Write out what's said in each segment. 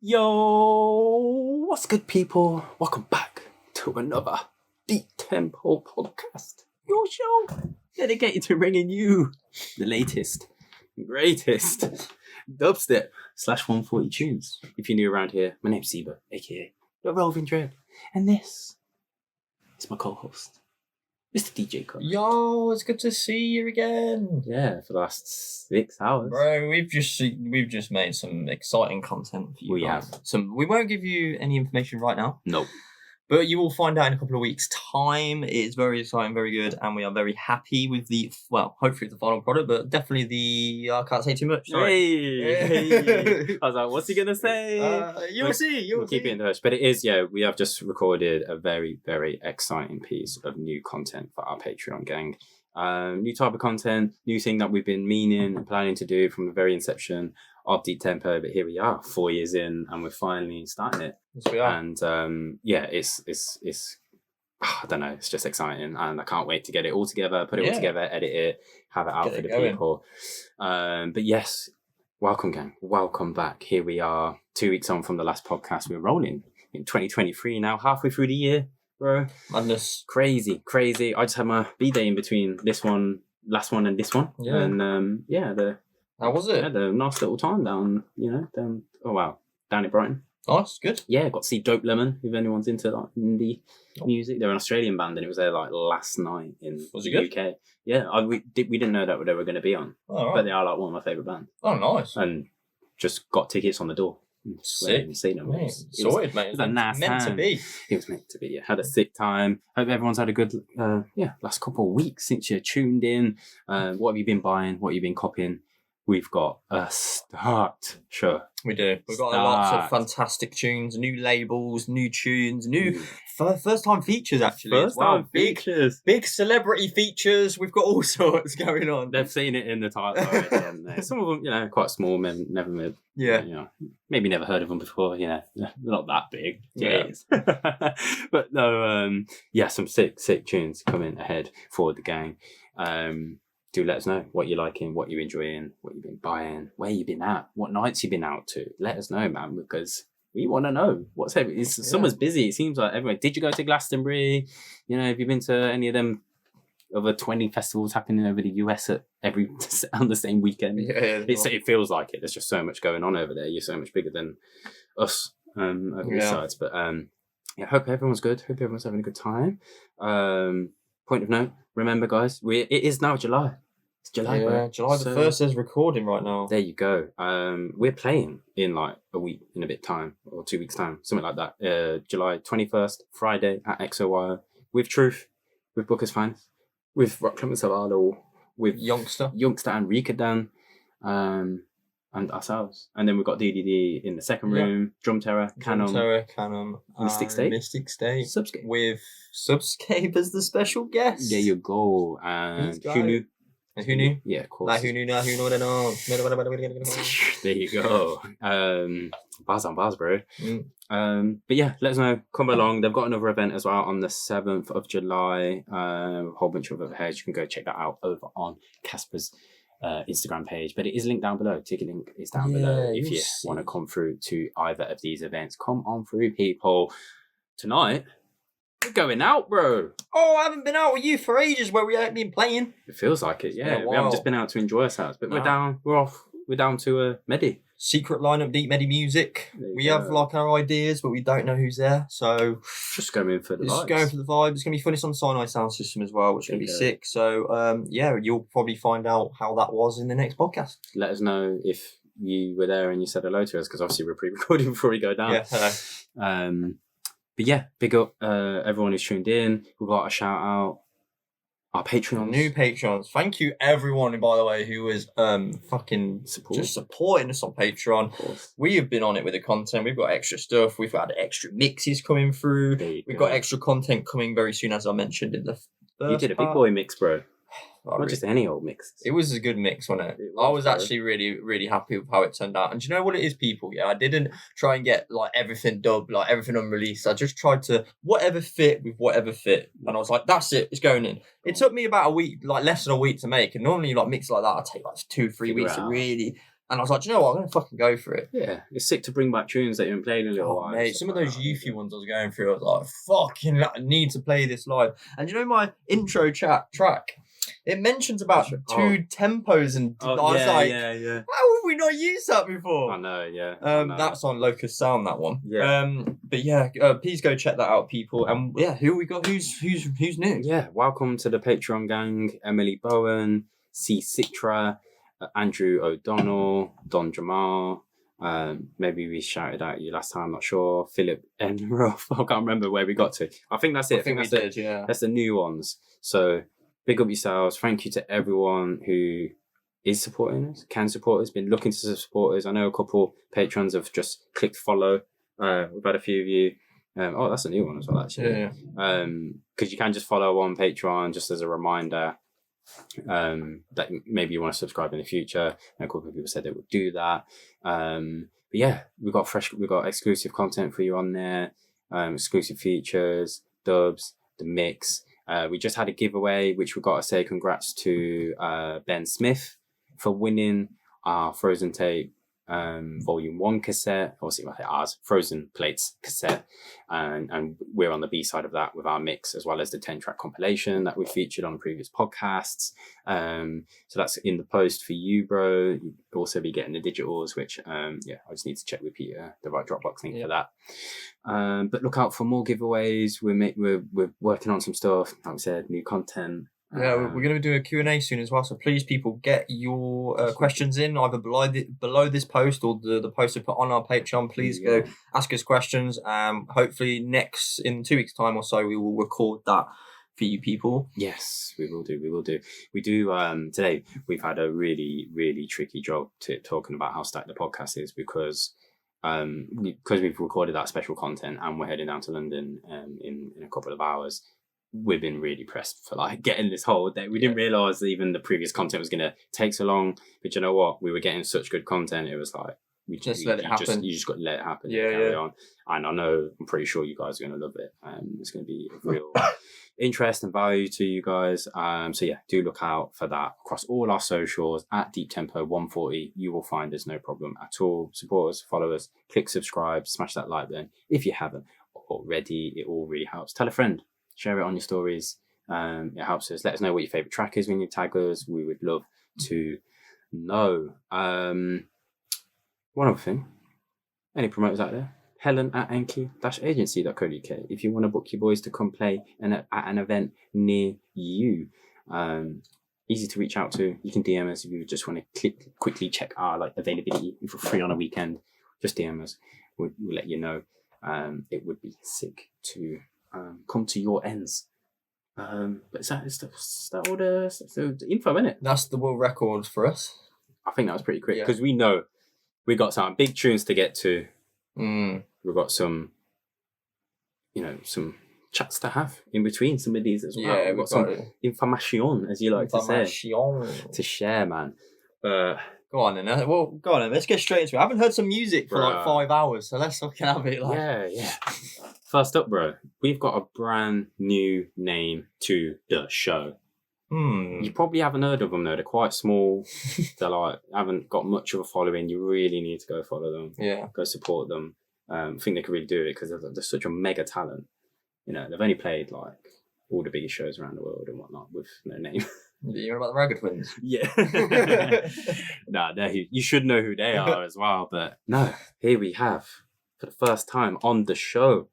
Yo, what's good, people? Welcome back to another Deep Tempo podcast. Your show dedicated to bringing you the latest, greatest dubstep /140 tunes. If you're new around here, my name's Siba, aka The Roving Dread, and this is my co-host, Mr. DJ Cole. Yo, it's good to see you again. Yeah, for the last 6 hours. Bro, we've just made some exciting content for you. We guys. have. We won't give you any information right now. No. But you will find out in a couple of weeks' time. It's very exciting, very good, and we are very happy with hopefully the final product, but definitely I can't say too much. Sorry. Hey. I was like, what's he going to say? You'll see. We'll keep it in the hush. But it is, we have just recorded a very, very exciting piece of new content for our Patreon gang. New type of content, new thing that we've been meaning and planning to do from the very inception of Deep Tempo, but here we are 4 years in and we're finally starting it. Yes, we are. And it's I don't know, it's just exciting and I can't wait to get it all together, put it all together, edit it, have it out for the people. But yes, welcome gang, welcome back. Here we are 2 weeks on from the last podcast. We're rolling in 2023 now, halfway through the year, bro. Madness. Crazy. I just had my B-day in between last one and this one. Yeah. And How was it? had a nice little time down in Brighton. Nice, good. Yeah, got to see Dope Lemon, if anyone's into like indie music. They're an Australian band and it was there like last night in the UK. Yeah, we didn't know that they were going to be on. Oh, right. But they are like one of my favourite bands. Oh, nice. And just got tickets on the door. Sick. Seen them. Sorted, mate. It was a nice meant time. to be. It was meant to be. Yeah. Had a sick time. Hope everyone's had a good last couple of weeks since you tuned in. What have you been buying? What have you been copying? We've got a start. Sure. We do. We've got lots of fantastic tunes, new labels, new tunes, new first-time features, actually. First-time features. Big celebrity features. We've got all sorts going on. They've seen it in the title already, haven't they? Some of them, quite small, never maybe never heard of them before, they're not that big. Yeah. But no, some sick tunes coming ahead for the gang. Do let us know what you're liking, what you're enjoying, what you've been buying, where you've been at, what nights you've been out to. Let us know, man, because we want to know what's happening. Summer's busy. It seems like everywhere. Did you go to Glastonbury? Have you been to any of them over 20 festivals happening over the US on the same weekend? Yeah, it feels like it. There's just so much going on over there. You're so much bigger than us over these sides. But hope everyone's good. Hope everyone's having a good time. Point of note, remember, guys, it is now July. It's July, bro. July the 1st is recording right now. There you go. We're playing in like a week, in a bit time, or 2 weeks time, something like that. July 21st, Friday at XOY, with Truth, with Booker's Finest, with Rock Clement Savado, with Youngster and Rika Dan, and ourselves. And then we've got DDD in the second room, Drum Terror, Canon, Mystic State, Subscape. With Subscape as the special guest. There you go. And who knew? Who knew? Yeah, of course. Who knew? There you go. Bars on bars, bro. But yeah, let us know. Come along. They've got another event as well on the 7th of July. A whole bunch of other heads. You can go check that out over on Caspa's Instagram page, but it is linked down below. Ticket link is down below if you want to come through to either of these events. Come on through, people. Tonight we're going out, bro. I haven't been out with you for ages. Where we ain't been playing. It feels like it. Yeah, we haven't just been out to enjoy ourselves, but we're down to Medi. Secret lineup, deep Medi music. We have like our ideas, but we don't know who's there. So just going for the vibes. Just going for the vibe. It's gonna be fun. It's on Cyanide Sound System as well, which is gonna be sick. So you'll probably find out how that was in the next podcast. Let us know if you were there and you said hello to us, because obviously we're pre-recording before we go down. Yeah, hello. But yeah, big up everyone who's tuned in. We've got a shout out our Patreons. New Patreons. Thank you everyone, by the way, who was just supporting us on Patreon. We have been on it with the content. We've got extra stuff. We've had extra mixes coming through. We've got extra content coming very soon, as I mentioned in the first You did a big boy mix, bro. Not just any old mix. It was a good mix, wasn't it? I was actually really, really happy with how it turned out. And do you know what it is, people? Yeah, I didn't try and get like everything dubbed, like everything unreleased. I just tried to whatever fit with whatever fit. And I was like, that's it, it's going in. It took me about a week, like less than a week to make. And normally like mix like that, I take like 2-3 weeks to really And I was like, do you know what? I'm going to fucking go for it. Yeah, it's sick to bring back tunes that you haven't played in a little while. Mate, some of those Yuffie ones I was going through, I was like, fucking, I need to play this live. And you know my intro track? It mentions about two tempos, and I was like, how have we not used that before? I know, yeah. That's on Locust Sound, that one. Yeah. But yeah, please go check that out, people. And yeah, who we got? Who's new? Yeah, welcome to the Patreon gang. Emily Bowen, C. Citra, Andrew O'Donnell, Don Jamal. Maybe we shouted out you last time, I'm not sure. Philip Enroth. I can't remember where we got to. I think that's it. I think we did, yeah. That's the new ones. So big up yourselves. Thank you to everyone who is supporting us, can support us, been looking to support us. I know a couple patrons have just clicked follow. We've had a few of you. That's a new one as well, actually. Yeah. Because you can just follow on Patreon just as a reminder that maybe you want to subscribe in the future. And a couple of people said they would do that. But yeah, we've got exclusive content for you on there, exclusive features, dubs, the mix. We just had a giveaway, which we've got to say congrats to Ben Smith for winning our Frozen Tape Volume 1 cassette. Obviously, ours, Frozen Plates cassette. And we're on the B side of that with our mix, as well as the 10-track compilation that we featured on previous podcasts. So that's in the post for you, bro. You'll also be getting the digitals, which, I just need to check with Peter the right Dropbox link for that. But look out for more giveaways. We're working on some stuff. Like I said, new content. Yeah, we're going to do a Q&A soon as well. So please, people, get your questions in either below this post or the post we put on our Patreon. Please go ask us questions. Hopefully in 2 weeks' time or so, we will record that for you people. Yes, we will do. We do. Today, we've had a really, really tricky job talking about how stacked the podcast is because we've recorded that special content and we're heading down to London in a couple of hours. We've been really pressed for getting this whole day. We didn't realise that even the previous content was going to take so long. But you know what? We were getting such good content. It was like you just got to let it happen. Carry on. And I'm pretty sure you guys are going to love it. It's going to be a real interest and value to you guys. So yeah, do look out for that across all our socials at Deep Tempo 140. You will find us, no problem at all. Support us, follow us, click subscribe, smash that like button if you haven't already. It all really helps. Tell a friend. Share it on your stories. It helps us. Let us know what your favourite track is when you tag us. We would love to know. One other thing. Any promoters out there? Helen at Enki-agency.co.uk if you want to book your boys to come play at an event near you. Easy to reach out to. You can DM us if you just want to quickly check our availability. If we're free on a weekend, just DM us. We'll let you know. It would be sick to come to your ends. But is that all the info, isn't it? That's the world record for us. I think that was pretty quick because we know we got some big tunes to get to. We've got some chats to have in between some of these as well. Yeah, we've got some information, as you like to say, to share, man. Go on then. Go on then. Let's get straight into it. I haven't heard some music for 5 hours, so let's fucking have it. Yeah. First up, bro, we've got a brand new name to the show. You probably haven't heard of them though. They're quite small. They're haven't got much of a following. You really need to go follow them. Yeah. Go support them. I think they could really do it because they're such a mega talent. They've only played all the biggest shows around the world and whatnot with no name. You know about the Ragga twins? Yeah. You should know who they are as well. But no, here we have, for the first time on the show,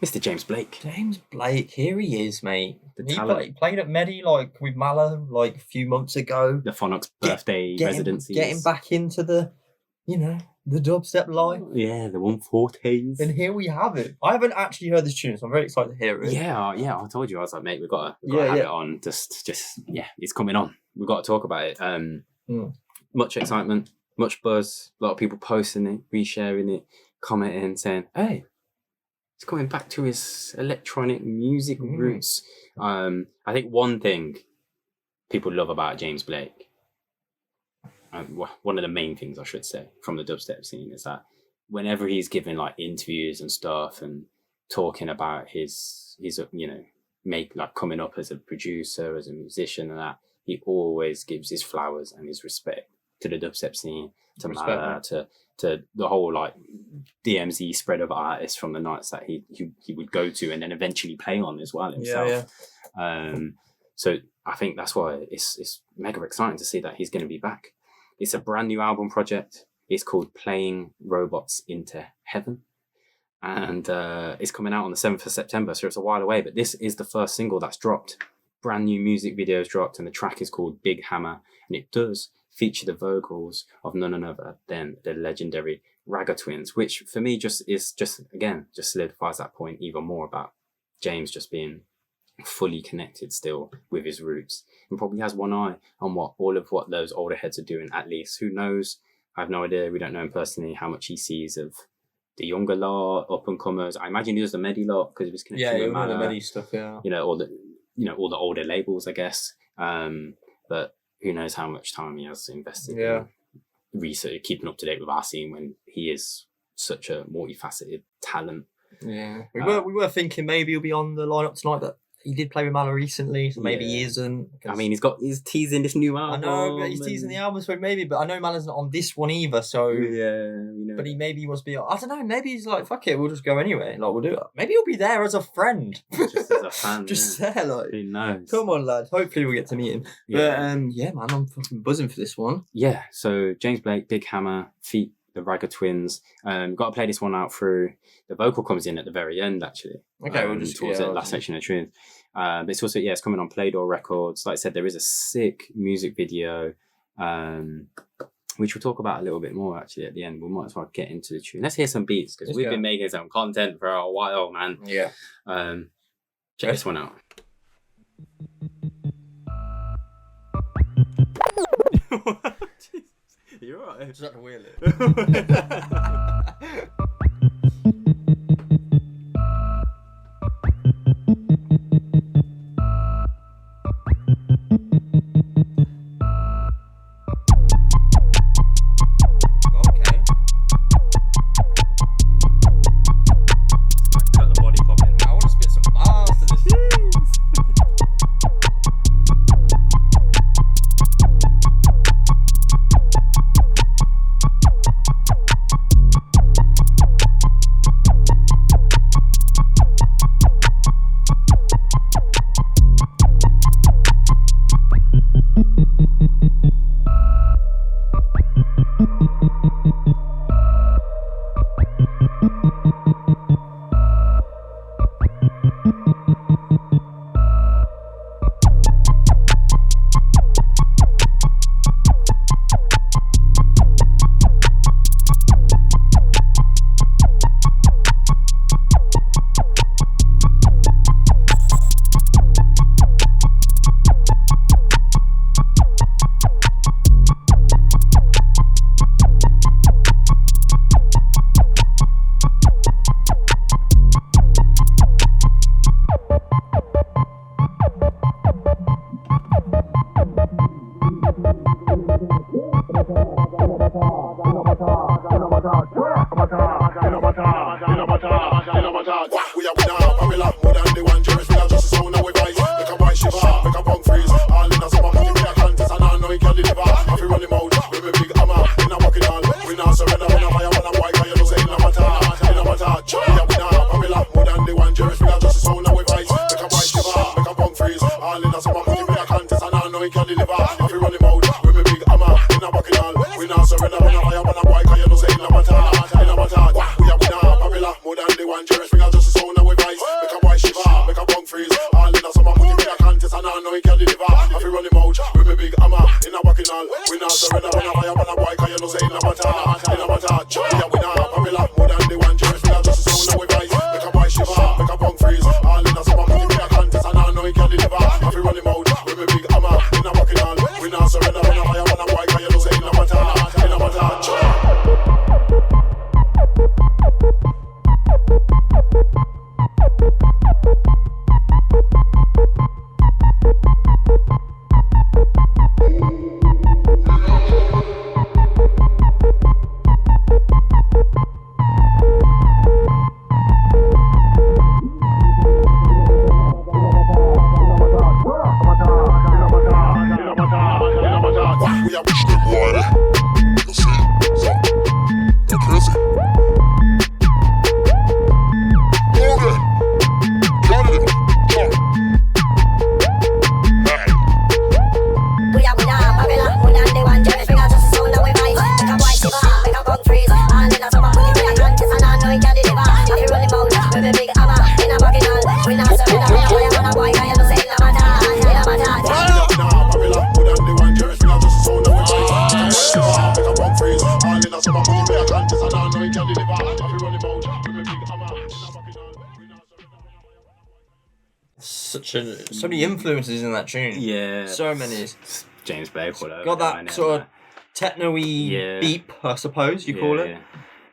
Mr. James Blake. James Blake, here he is, mate. He played at Medi with Mala a few months ago. The Phonox birthday residency. Getting back into the dubstep life. Yeah, the 140s. And here we have it. I haven't actually heard this tune, so I'm very excited to hear it. Yeah. I told you, I was like, mate, we've got to have it on. Just it's coming on. We've got to talk about it. Much excitement, much buzz. A lot of people posting it, resharing it, commenting, saying, hey, he's coming back to his electronic music roots. I think one thing people love about James Blake, one of the main things I should say from the dubstep scene, is that whenever he's giving interviews and stuff and talking about his coming up as a producer, as a musician and that, he always gives his flowers and his respect to the dubstep scene, to Respect, Mala, to the whole like DMZ spread of artists from the nights that he would go to and then eventually play on as well himself. So I think that's why it's mega exciting to see that he's going to be back. It's a brand new album project. It's called Playing Robots into Heaven. And it's coming out on the 7th of September, so it's a while away. But this is the first single that's dropped. Brand new music videos dropped, and the track is called Big Hammer. And it does feature the vocals of none other than the legendary Ragga twins, which for me just solidifies that point even more about James just being fully connected still with his roots, and probably has one eye on all of what those older heads are doing, at least. Who knows? I have no idea. We don't know him personally how much he sees of the younger lot, up and comers. I imagine he does the Medi lot because of his connection with Mala. The Medi stuff, yeah. All the older labels, I guess. But who knows how much time he has invested in research, keeping up to date with our scene when he is such a multifaceted talent. Yeah, we were thinking maybe he'll be on the lineup tonight, but he did play with Mala recently, so maybe he isn't. I mean, he's teasing this new album. I know, but he's teasing the album, so maybe. But I know Mala's not on this one either, so But he maybe wants to be. I don't know. Maybe he's like, fuck it, we'll just go anyway. Like, we'll do it. Maybe he'll be there as a friend, just as a fan. Just there, like. Who knows? Come on, lad. Hopefully, we'll get to meet him. Yeah. But man, I'm fucking buzzing for this one. Yeah. So James Blake, Big Hammer, feat the Ragga twins. Got to play this one out through. The vocal comes in at the very end, actually. Okay, we'll just towards the last section of Truth. But it's also it's coming on Playdor Records. Like I said, there is a sick music video, which we'll talk about a little bit more actually at the end. We might as well get into the tune. Let's hear some beats because we've been making some content for a while, man. Yeah. Check this one out. You're right. Just have to wheel it. More than the one, Jerry, just a sound with ice. So many influences in that tune. Yeah. So many. James Blake all over. Got that sort of techno-y beep, I suppose you call it. Yeah.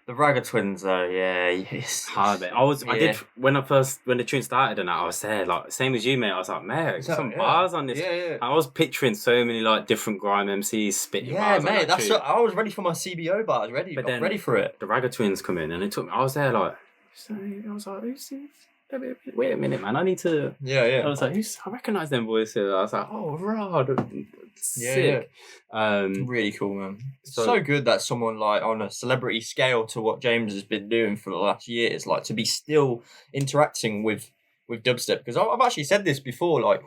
The Ragga twins, though, yes. Hard bit. I did when the tune started and I was there, like same as you, mate. I was like, man, some bars on this. Yeah. I was picturing so many like different grime MCs spitting bars. Yeah, mate. On that I was ready for my CBO bars. I was ready for it. The Ragga twins come in and it took me. I was there like, I was like, who's this? Wait a minute, man. I need to. Yeah. I was like, I recognise them voices. I was like, oh, Rod. Sick. Really cool, man. So good that someone like on a celebrity scale to what James has been doing for the last years, like to be still interacting with dubstep. Because I've actually said this before, like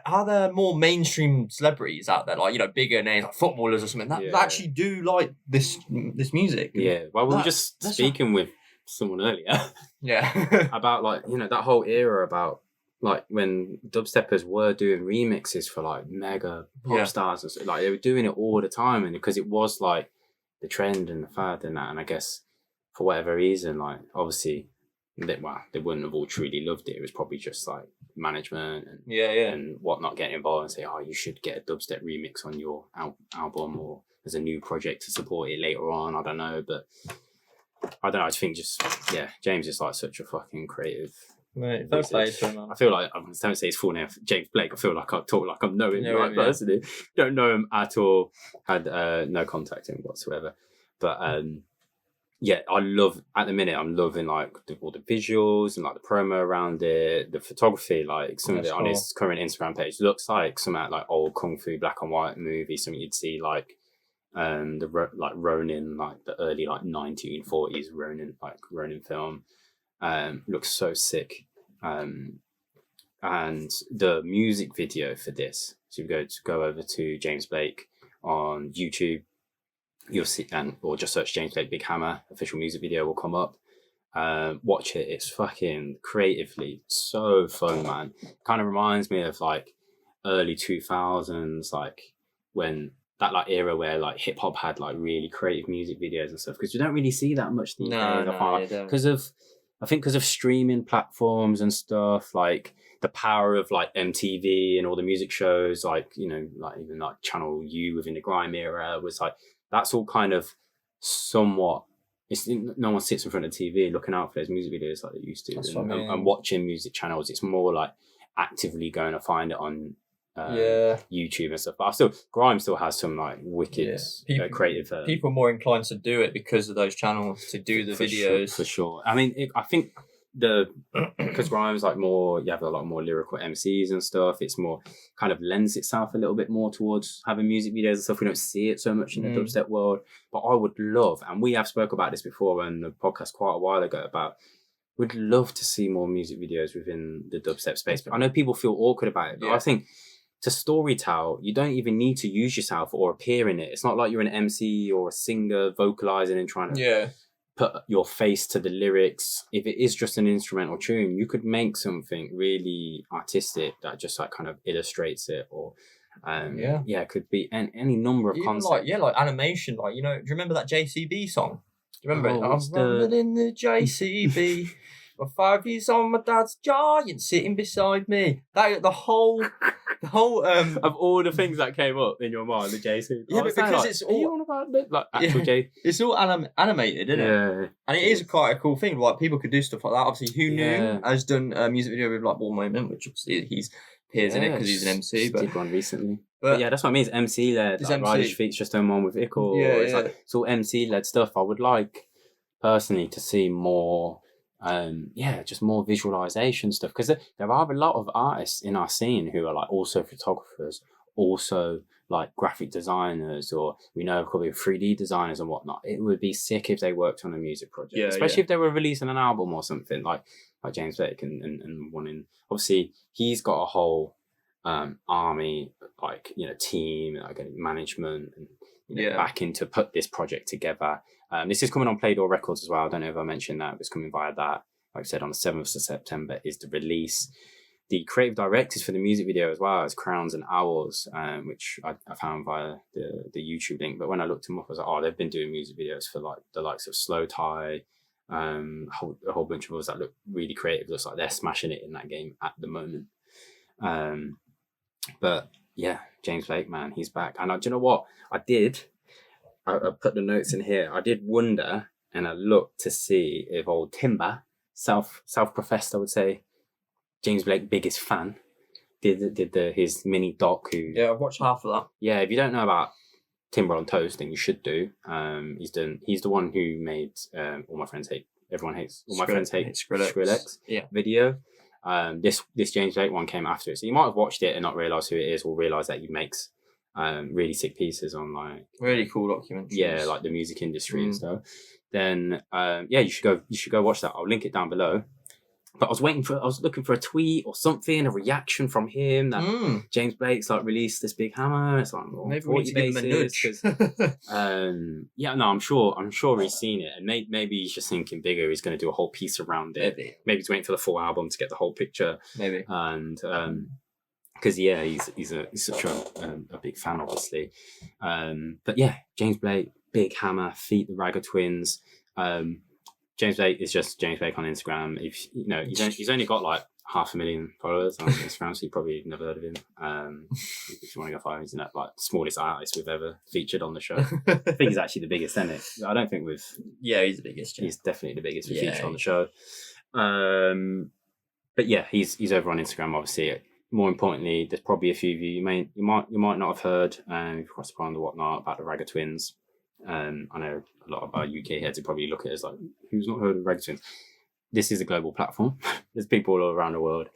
are there more mainstream celebrities out there, like, you know, bigger names like footballers or something that actually do like this music? Yeah. Well, we were just speaking with someone earlier about like, you know, that whole era about like when dubsteppers were doing remixes for like mega pop stars and so, like they were doing it all the time, and because it was like the trend and the fad and that, and I guess for whatever reason, like obviously they wouldn't have all truly loved it. It was probably just like management and and whatnot getting involved and say, oh, you should get a dubstep remix on your album or as a new project to support it later on. I don't know, but I don't know. I think just James is like such a fucking creative. Mate, I feel like I don't say his full name, James Blake. I feel like I talk like I know him personally. Don't know him at all. Had no contact with him whatsoever. But I love at the minute. I'm loving like all the visuals and like the promo around it, the photography. Like some of it on his current Instagram page looks like some like old kung fu black and white movie. Something you'd see like. The Ronin, like the early like 1940s Ronin film, looks so sick. And the music video for this, so you go over to James Blake on YouTube, you'll see, or just search James Blake Big Hammer official music video will come up. Watch it. It's fucking creatively so fun, man. Kind of reminds me of like early 2000s, like when. That like era where like hip hop had like really creative music videos and stuff, because you don't really see that much these days. Because of streaming platforms and stuff, like the power of like MTV and all the music shows, like, you know, like even like Channel U within the grime era was like, that's all kind of somewhat. No one sits in front of TV looking out for those music videos like they used to, and watching music channels. It's more like actively going to find it on. YouTube and stuff, but grime still has some like wicked creative people are more inclined to do it because of those channels to do the videos for sure. I mean, I think because grime's like more, you have a lot more lyrical MCs and stuff, it's more kind of lends itself a little bit more towards having music videos and stuff. We don't see it so much in the dubstep world, but I would love, and we have spoke about this before on the podcast quite a while ago, about we'd love to see more music videos within the dubstep space. But I know people feel awkward about it, but I think to storytell, you don't even need to use yourself or appear in it. It's not like you're an MC or a singer vocalizing and trying to put your face to the lyrics. If it is just an instrumental tune, you could make something really artistic that just like kind of illustrates it, or it could be any number of concepts. Like animation. Like, you know, do you remember that JCB song? Do you remember it? I'm running in the JCB. My 5 years on my dad's giant sitting beside me. The whole of all the things that came up in your mind, the JC. Yeah, but because it's all about like actual J. It's all animated, isn't it? Yeah. And it is quite a cool thing. Like people could do stuff like that. Obviously, Who Knew has done a music video with like Ball Moment, which obviously he's appears in it because he's an MC. But did one recently. But yeah, that's what I mean. It's MC led. Like Rider's Feet's just done one with Ickle. It's all MC led stuff. I would like personally to see more. Just more visualization stuff, because there are a lot of artists in our scene who are like also photographers, also like graphic designers, or we know a couple of 3D designers and whatnot. It would be sick if they worked on a music project, especially if they were releasing an album or something like James Blake and one in. Obviously, he's got a whole army, like, you know, team, like management and backing to put this project together. This is coming on Playdor Records as well. I don't know if I mentioned that, but it's coming via that. Like I said, on the 7th of September is the release. The creative directors for the music video as well as Crowns and Owls, which I found via the YouTube link. But when I looked them up, I was like, oh, they've been doing music videos for like the likes of Slow Tie, a whole bunch of others that look really creative. Looks like they're smashing it in that game at the moment. But yeah, James Blake, man, he's back. And do you know what? I put the notes in here. I did wonder, and I looked to see if old Timber, self-professed, I would say, James Blake biggest fan, did his mini doc. Yeah, I've watched half of that. Yeah, if you don't know about Timber on Toast, then you should do. He's the one who made All My Friends Hate Skrillex video. This James Blake one came after it, so you might have watched it and not realize who it is, or realize that he makes really sick pieces on like really cool documentaries. Yeah, like the music industry and stuff. Then you should go watch that. I'll link it down below. But I was looking for a tweet or something, a reaction from him that James Blake's like released this big hammer. It's like maybe we need to give him a nudge. Yeah, no, I'm sure he's seen it, and maybe he's just thinking bigger. He's going to do a whole piece around it. Maybe he's waiting for the full album to get the whole picture. Maybe. And because he's such a big fan, obviously. But yeah, James Blake, big hammer, feat the Ragga twins. James Blake is just James Blake on Instagram. If you know, he's only got like 500,000 followers on Instagram, so you probably never heard of him. If you want to go follow, he's like the smallest artist we've ever featured on the show. I think he's actually the biggest, isn't it? I don't think we've. Yeah, he's the biggest. Yeah. He's definitely the biggest we featured on the show. But yeah, he's over on Instagram, obviously. More importantly, there's probably a few of you might not have heard, if you cross the pond or whatnot, about the Ragga twins. I know a lot of our UK heads would probably look at it as like, who's not heard of Ragga twins? This is a global platform. There's people all around the world.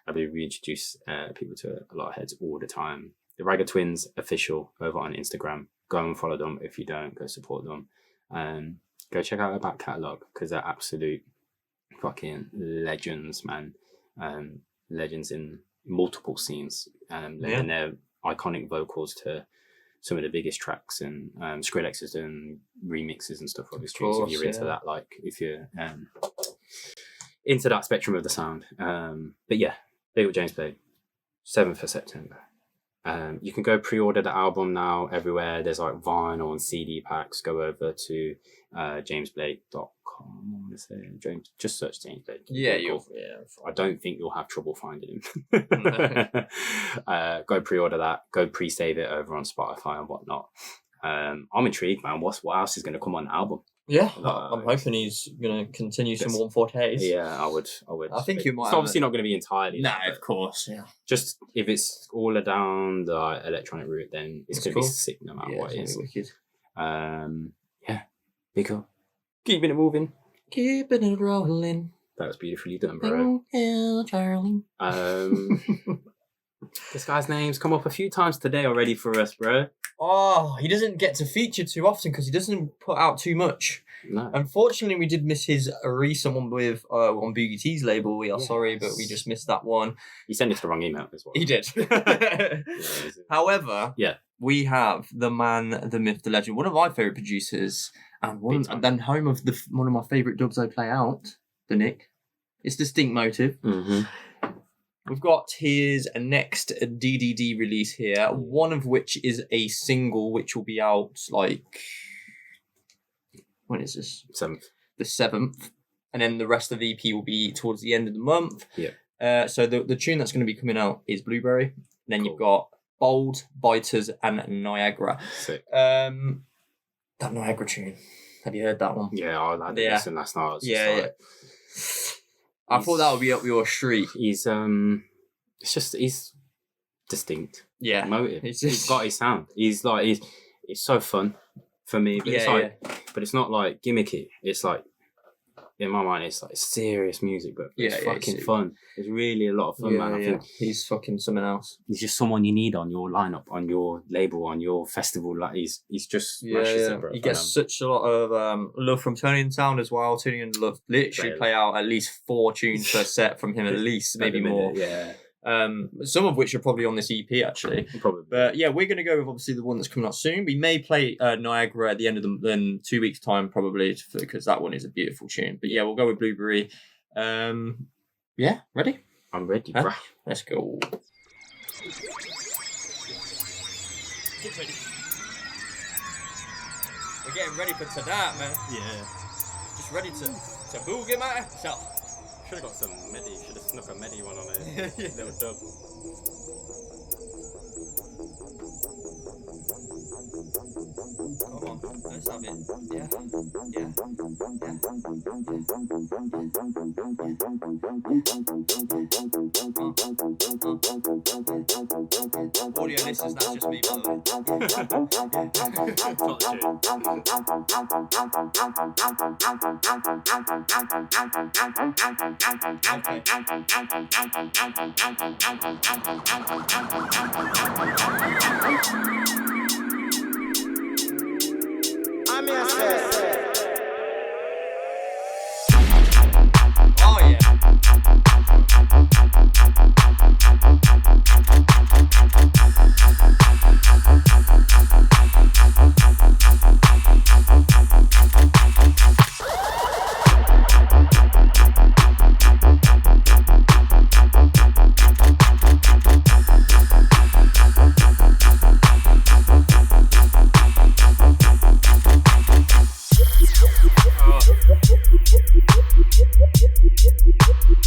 I mean, we introduce people to a lot of heads all the time. The Ragga twins official over on Instagram. Go and follow them. If you don't, go support them. Go check out their back catalogue, because they're absolute fucking legends, man. Legends in multiple scenes. And their iconic vocals to some of the biggest tracks, and Skrillex is doing remixes and stuff on his streams. If you're into that, like if you're into that spectrum of the sound. But yeah, big up James Blake, 7th of September. You can go pre-order the album now everywhere. There's like vinyl and CD packs. Go over to jamesblake.com. I want to say just search James Blake. Yeah, I don't think you'll have trouble finding him. Go pre-order that. Go pre-save it over on Spotify and whatnot. I'm intrigued, man. What else is going to come on the album? Yeah, I'm hoping he's going to continue some 1/4. Yeah, I would. I think you might. It's obviously not going to be entirely. No, of course. Yeah. Just if it's all down the electronic route, then it's going to be sick no matter what it is. Wicked. Yeah, be cool. Keeping it moving. Keeping it rolling. That was beautifully done, bro. Charlie. This guy's name's come up a few times today already for us, bro. Oh, he doesn't get to feature too often because he doesn't put out too much. No. Unfortunately, we did miss his recent one with on Boogie T's label. We are sorry, but we just missed that one. He sent it to the wrong email as well. He did. However, we have the man, the myth, the legend, one of my favourite producers, and then home of one of my favourite dubs I play out, the Nick. It's Distinct Motive. Mm-hmm. We've got his next DDD release here, one of which is a single, which will be out like, when is this? 7th. The 7th. And then the rest of the EP will be towards the end of the month. Yeah. So the tune that's going to be coming out is Blueberry. And then you've got Bold, Biters, and Niagara. Sick. That Niagara tune. Have you heard that one? Yeah, I had to listen last night. I thought that would be up your street. He's he's distinct. Yeah. Motive. He's got his sound. He's so fun for me. But but it's not like gimmicky. It's like, in my mind, it's like serious music, but it's fucking fun. It's really a lot of fun, man. I think he's fucking something else. He's just someone you need on your lineup, on your label, on your festival. Like he's just smashes it, bro. He gets such a lot of love from Turning in Sound as well. Turning in Love literally play out at least 4 tunes per set from him, at least, maybe more. Yeah. Some of which are probably on this EP actually. Probably. But yeah, we're going to go with obviously the one that's coming out soon. We may play Niagara at the end of in 2 weeks' time probably, because that one is a beautiful tune. But yeah, we'll go with Blueberry. Yeah, ready? I'm ready, bro. Let's go. Get ready. We're getting ready for tonight, man. Yeah. Just ready to So boogie myself. Should have got some medi. Should have snuck a medi one on it. Yeah. Little dub. Come on, let's have it. Yeah. Audio listeners, that's just me, by the way. Oh yeah.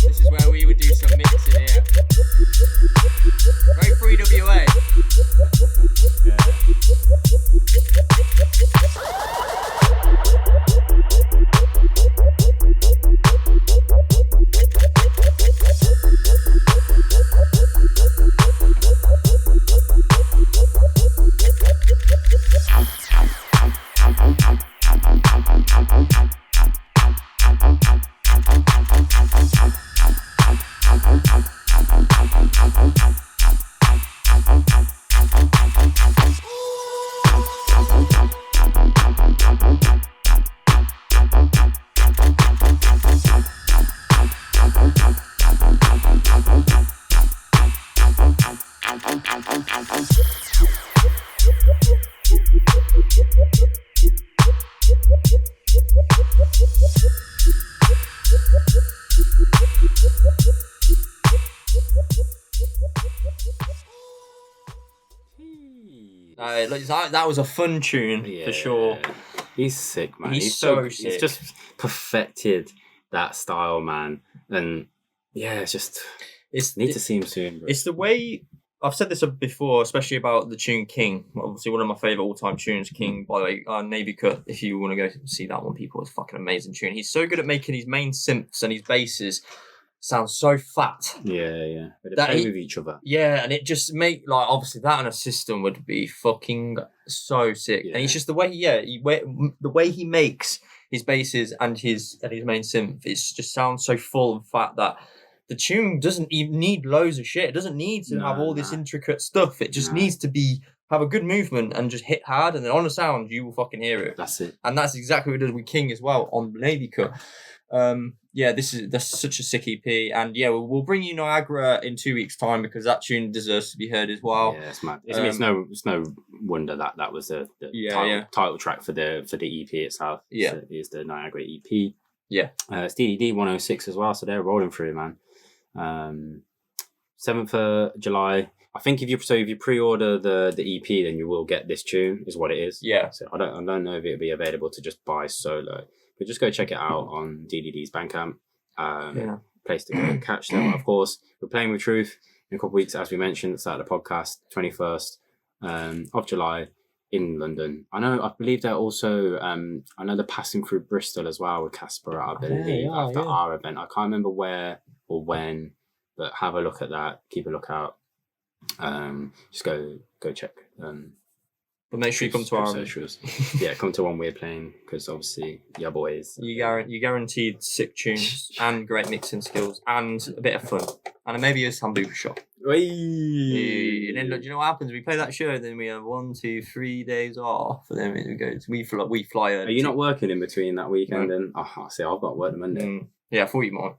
This is where we would do some mixing here. Very free WA. That was a fun tune for sure. He's sick, man. He's so sick. He's just perfected that style, man. And yeah, need to see him soon. Bro. It's the way I've said this before, especially about the tune King. Obviously, one of my favourite all-time tunes, King. By the way, Navy Cut. If you want to go see that one, people, it's a fucking amazing tune. He's so good at making his main synths and his basses sound so fat. Yeah. But they play with each other. Yeah, and it just obviously that on a system would be fucking so sick. Yeah. And it's just the way, the way he makes his basses and his main synth, it just sounds so full and fat that the tune doesn't even need loads of shit. It doesn't need to have all this intricate stuff. It just needs to have a good movement and just hit hard, and then on the sound you will fucking hear it. That's it. And that's exactly what it does with King as well on Navy Cut. That's such a sick EP, and we'll bring you Niagara in 2 weeks' time because that tune deserves to be heard as well. Yeah, it's mad. It's no wonder that was the title track for the EP itself. Yeah, it's the Niagara EP. Yeah, it's DDD 106 as well, so they're rolling through, man. 7th of July. I think if you pre-order the EP, then you will get this tune. Is what it is. Yeah. So I don't know if it'll be available to just buy solo. But just go check it out on DDD's Bandcamp. Place to go catch them. Of course, we're playing with Truth in a couple of weeks, as we mentioned at the start of the podcast, 21st of July in London. I believe they're also, I know they're passing through Bristol as well with Caspa, I believe, after our event. I can't remember where or when, but have a look at that. Keep a lookout. Just go check. But make sure you come to our socials. Come to one we're playing because obviously your boys. You guaranteed sick tunes and great mixing skills and a bit of fun and maybe a sambuca shot. And then look, do you know what happens? We play that show, then we have 1, 2, 3 days off, and then we fly. Are you not working in between that weekend? And see, I've got work the Monday. Yeah, I thought you might.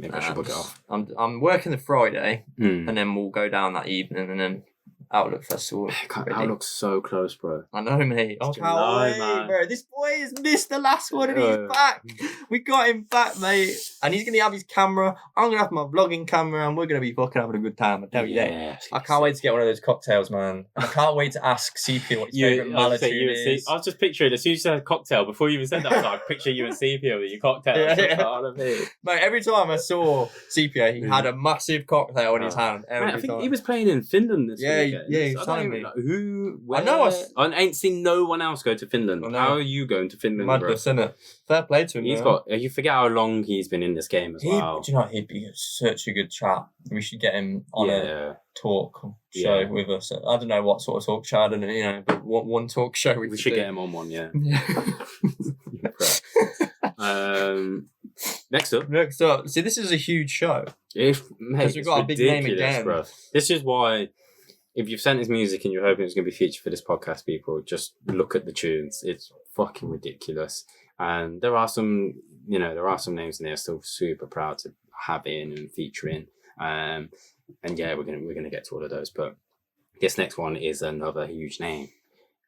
Maybe I should book it off. I'm working the Friday, and then we'll go down that evening, and then Outlook Festival. Outlook's so close, bro. I know, mate. I It's can't July, wait, man. bro. This boy has missed the last one and he's back. We got him back, mate. And he's going to have his camera. I'm going to have my vlogging camera and we're going to be fucking having a good time. I tell you that. I can't wait to get one of those cocktails, man. And I can't wait to ask CP what his favourite mallet is. I was just picturing, as soon as you said cocktail, before you even said that, I was like, picture you and CP with your cocktail. Mate, every time I saw CPA, he had a massive cocktail in his hand. Mate, I think he was playing in Finland this weekend. Yeah, he was I telling don't me. even know who, where, I know. I ain't seen no one else go to Finland. I know. How are you going to Finland, bro? Madness, isn't it? Fair play to him. He's got. You forget how long he's been in this game as well. Do you know, he'd be such a good chat. We should get him on a talk show with us. I don't know what sort of talk show, I don't know, you know, but one talk show we should get him on one, yeah. Next up. See, this is a huge show. Because we've got a big name again. Bro. This is why, if you've sent us music and you're hoping it's going to be featured for this podcast, people, just look at the tunes. It's fucking ridiculous. And there are some names in there still super proud to have in and feature in. And yeah, we're gonna get to all of those. But this next one is another huge name.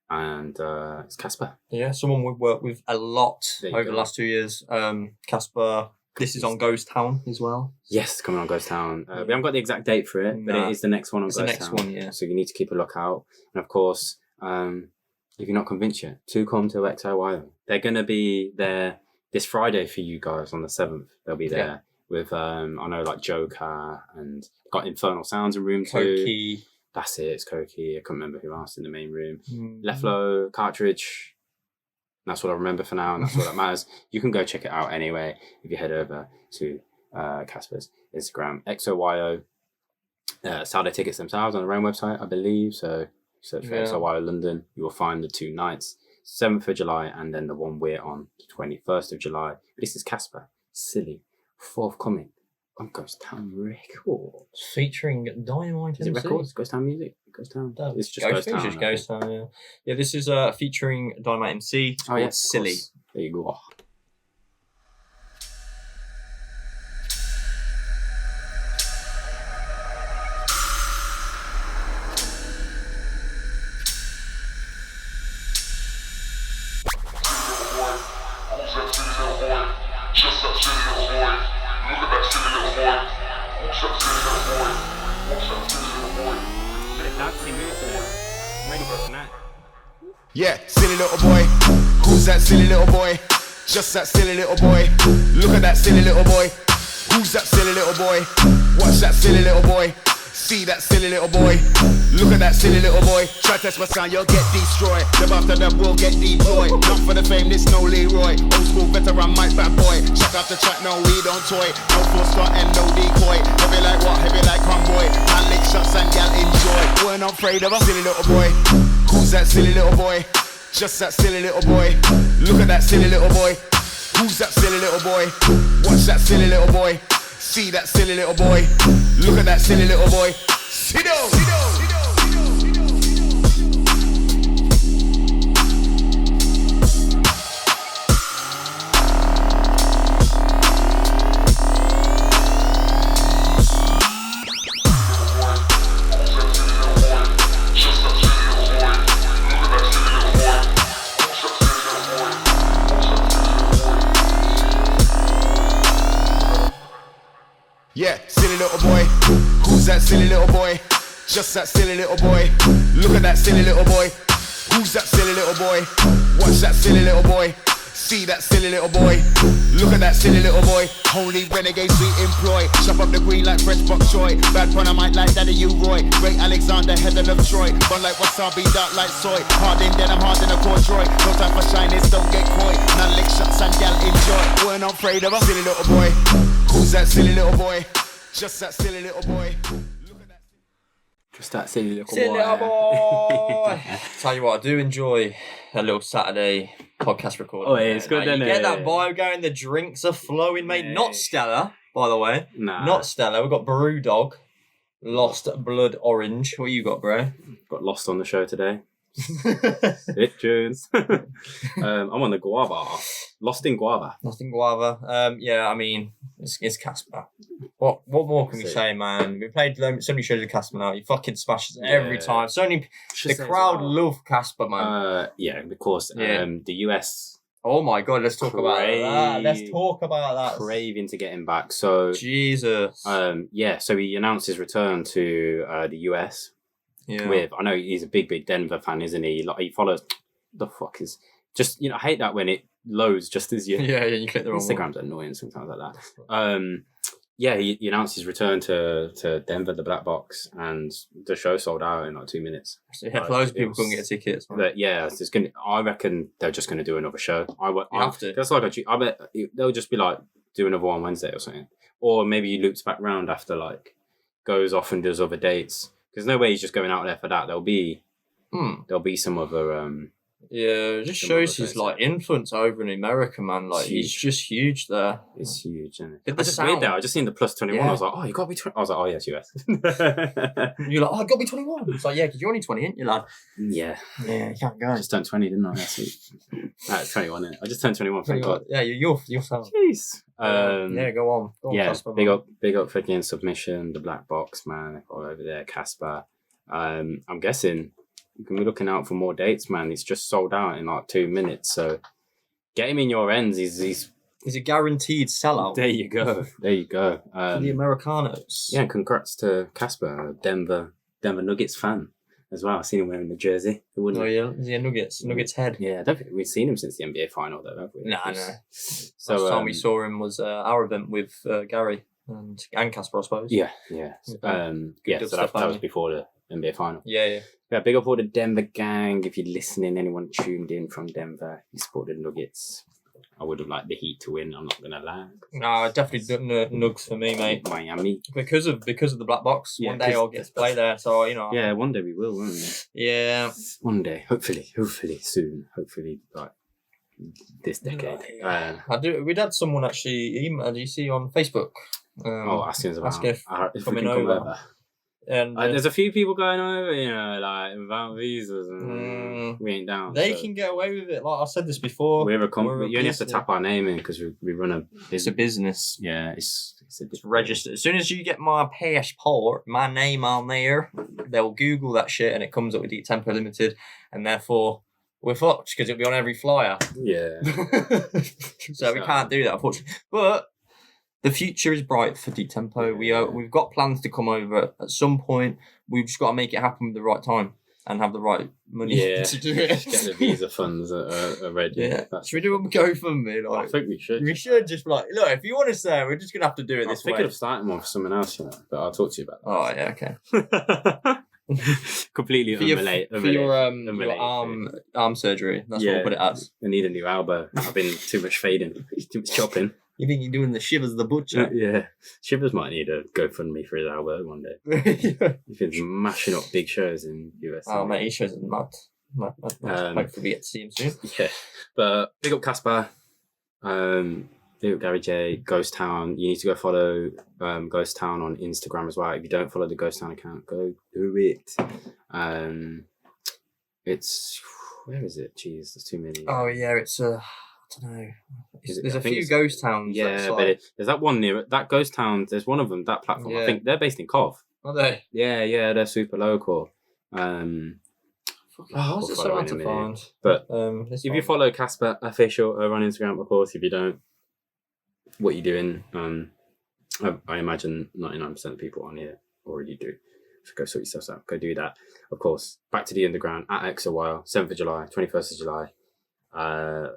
And it's Caspa. Yeah, someone we've worked with a lot over the last 2 years. Caspa. This is on Ghost Town as well. Yes, coming on Ghost Town. We haven't got the exact date for it, but it is the next one on Ghost Town. It's the next one, yeah. So you need to keep a lookout. And of course, if you're not convinced yet, to XOYO. They're going to be there this Friday for you guys on the 7th. They'll be there with, I know, like Joker and got Infernal Sounds in room 2. Koki. That's it, it's Koki. I can't remember who else in the main room. Leflo, Cartridge. That's what I remember for now, and that's all that matters. You can go check it out anyway if you head over to Caspa's Instagram. XOYO sell their tickets themselves on their own website, I believe. So search for XOYO London. You will find the 2 nights, 7th of July, and then the one we're on, the 21st of July. But this is Caspa, Silly, forthcoming on Ghost Town Records. Featuring Dynamite. Is it Records? Ghost Town Music? Ghost Town? It's just Ghost Town. Just Ghost Town, yeah. Yeah, this is featuring Dynamite MC. It's called Silly. There you go. Yeah, silly little boy. Who's that silly little boy? Just that silly little boy. Look at that silly little boy. Who's that silly little boy? Watch that silly little boy. See that silly little boy. Look at that silly little boy. Try to test my sound, you'll get destroyed. Them after them will get deployed. Not for the fame, this no Leroy. Old school veteran, Mike bad boy. Check out the track, no we don't toy. No full start and no decoy. Heavy like what? Heavy like convoy. Man lick shots and gal enjoy. We're not afraid of a silly little boy. Who's that silly little boy? Just that silly little boy. Look at that silly little boy. Who's that silly little boy? Watch that silly little boy. See that silly little boy. Look at that silly little boy. Sit down. Sit down. Sit down. Yeah, silly little boy. Who's that silly little boy? Just that silly little boy. Look at that silly little boy. Who's that silly little boy? Watch that silly little boy. See that silly little boy. Look at that silly little boy. Holy renegade sweet employ. Chop up the green like fresh buck Troy. Bad Dynamite like Daddy U Roy. Great Alexander, head of Troy. Bun like wasabi, dark like soy. Hard in denim, hard in a corduroy. No time for shyness, don't get coy. Man lick shots and gal enjoy. We're not afraid of a silly little boy. Who's that silly little boy? Just that silly little boy. Look at that. Just that silly little silly boy. Little boy. Tell you what, I do enjoy a little Saturday podcast recording. Oh, it's good, isn't it? Get that vibe going. The drinks are flowing, mate. Yeah. Not Stella, by the way. Nah. Not Stella. We've got Brew Dog, Lost Blood Orange. What you got, bro? Got lost on the show today. Sick tunes. I'm on the guava. Lost in guava. Nothing guava. Yeah, I mean, it's Caspa. What more can we Sick. say, man? We played so many shows with Caspa now. He fucking smashes it every Yeah. time. So many the Just crowd as well. love Caspa, man. Yeah, of course. Yeah. The US Oh my god, let's talk about that. Let's talk about that. craving to get him back. So Jesus. so he announced his return to the US Yeah. with, I know he's a big Denver fan, isn't he? Like, he follows, the fuck is, just, I hate that when it loads just as you, Yeah, you click the wrong one. Instagram's annoying sometimes like that. He announced his return to Denver, the Black Box, and the show sold out in like 2 minutes. So yeah, loads of people couldn't get tickets. Man. But yeah, I reckon they're just gonna do another show. You have to. That's like I bet they'll just be like, do another one Wednesday or something, or maybe he loops back round after, like, goes off and does other dates. Because no way he's just going out there for that. There'll be some other Yeah, it just Some shows other his things, like influence over in America, man. Like he's just huge there. It's huge, isn't it? Did I the just weird sound- that I just seen the plus 21. Yeah. I was like, oh, you got to be 20. I was like, oh yeah, it's US. You're like, oh, I got to be 21. It's like, yeah, because you're only 20, ain't you, lad? Yeah, Yeah, you can't go. I just turned 20, didn't I? That's it. That's 21. Innit? I just turned 21. Thank God. Yeah, you're sound. Jeez. Yeah, go on. Go on, Yeah, Caspa, big man. up freaking Submission, the Black Box, man, all over there, Caspa. I'm guessing you can be looking out for more dates, man. It's just sold out in like 2 minutes, so get him in your ends. He's He's a guaranteed sellout. there. You go, there you go. For the Americanos. Yeah, and congrats to Caspa, Denver Nuggets fan as well. I've seen him wearing the jersey. Who wouldn't? Oh yeah, Nuggets head. Yeah, I don't think we've seen him since the NBA final, though, have we? Nah, no. So Last time we saw him was our event with Gary and Caspa, I suppose. yeah. Good So stuff, that was hasn't before the NBA final. Yeah. Yeah, big up all the Denver gang. If you're listening, anyone tuned in from Denver, you support the Nuggets. I would have liked the Heat to win, I'm not going to lie. No, definitely Nugs for me, mate. Miami. Because of the black box. Yeah, One day I'll get to play there, so Yeah, one day we will, won't we? Yeah. One day, hopefully soon. Hopefully, like, this decade. We'd had someone actually email, do you see on Facebook? Asking us about asking if if we coming can come over. over. And There's a few people going over, like, without visas, and we ain't down. they so. can get away with it. Like I said this before. We're a company. we're a You only have to business. tap our name in because we run a It's a business. Yeah, it's It's registered. As soon as you get my passport, my name on there, they'll Google that shit and it comes up with Deep Tempo Limited, and therefore we're fucked because it'll be on every flyer. Yeah. So we can't do that, unfortunately. But the future is bright for Deep Tempo. We've got plans to come over at some point. We've just got to make it happen at the right time and have the right money to do it. Get the visa funds are ready. Yeah. Should we do a GoFundMe? I Like, think we should. we should just be like, look, if you want us there, we're just gonna have to do it I this was thinking way. of starting one for someone else, but I'll talk to you about Oh yeah, okay. that. Completely For your unrelated. arm surgery. That's what we'll put it as. I need a new elbow. I've been too much fading, too much chopping. You think you're doing the shivers of the butcher? Yeah. Shivers might need a GoFundMe for his elbow one day. He's been smashing up big shows in US. Oh mate, he shows it mad. Hopefully we get to see him soon. Yeah. But big up Caspa. Big up Gary J. Ghost Town. You need to go follow Ghost Town on Instagram as well. If you don't follow the Ghost Town account, go do it. It's where is it? Jeez, there's too many. Oh yeah, it's I don't know. There's a few ghost towns. Yeah, that's but like, there's that one near that Ghost Town. There's one of them. That platform. Yeah. I think they're based in Cov. are they? Yeah, they're super local. Why is it so hard to find? But if if you follow Caspa Official over on Instagram, of course. If you don't, what you doing? I imagine 99% of people on here already do. So go sort yourself out. Go do that. Of course, back to the underground at XOYL, 7th of July, 21st of July.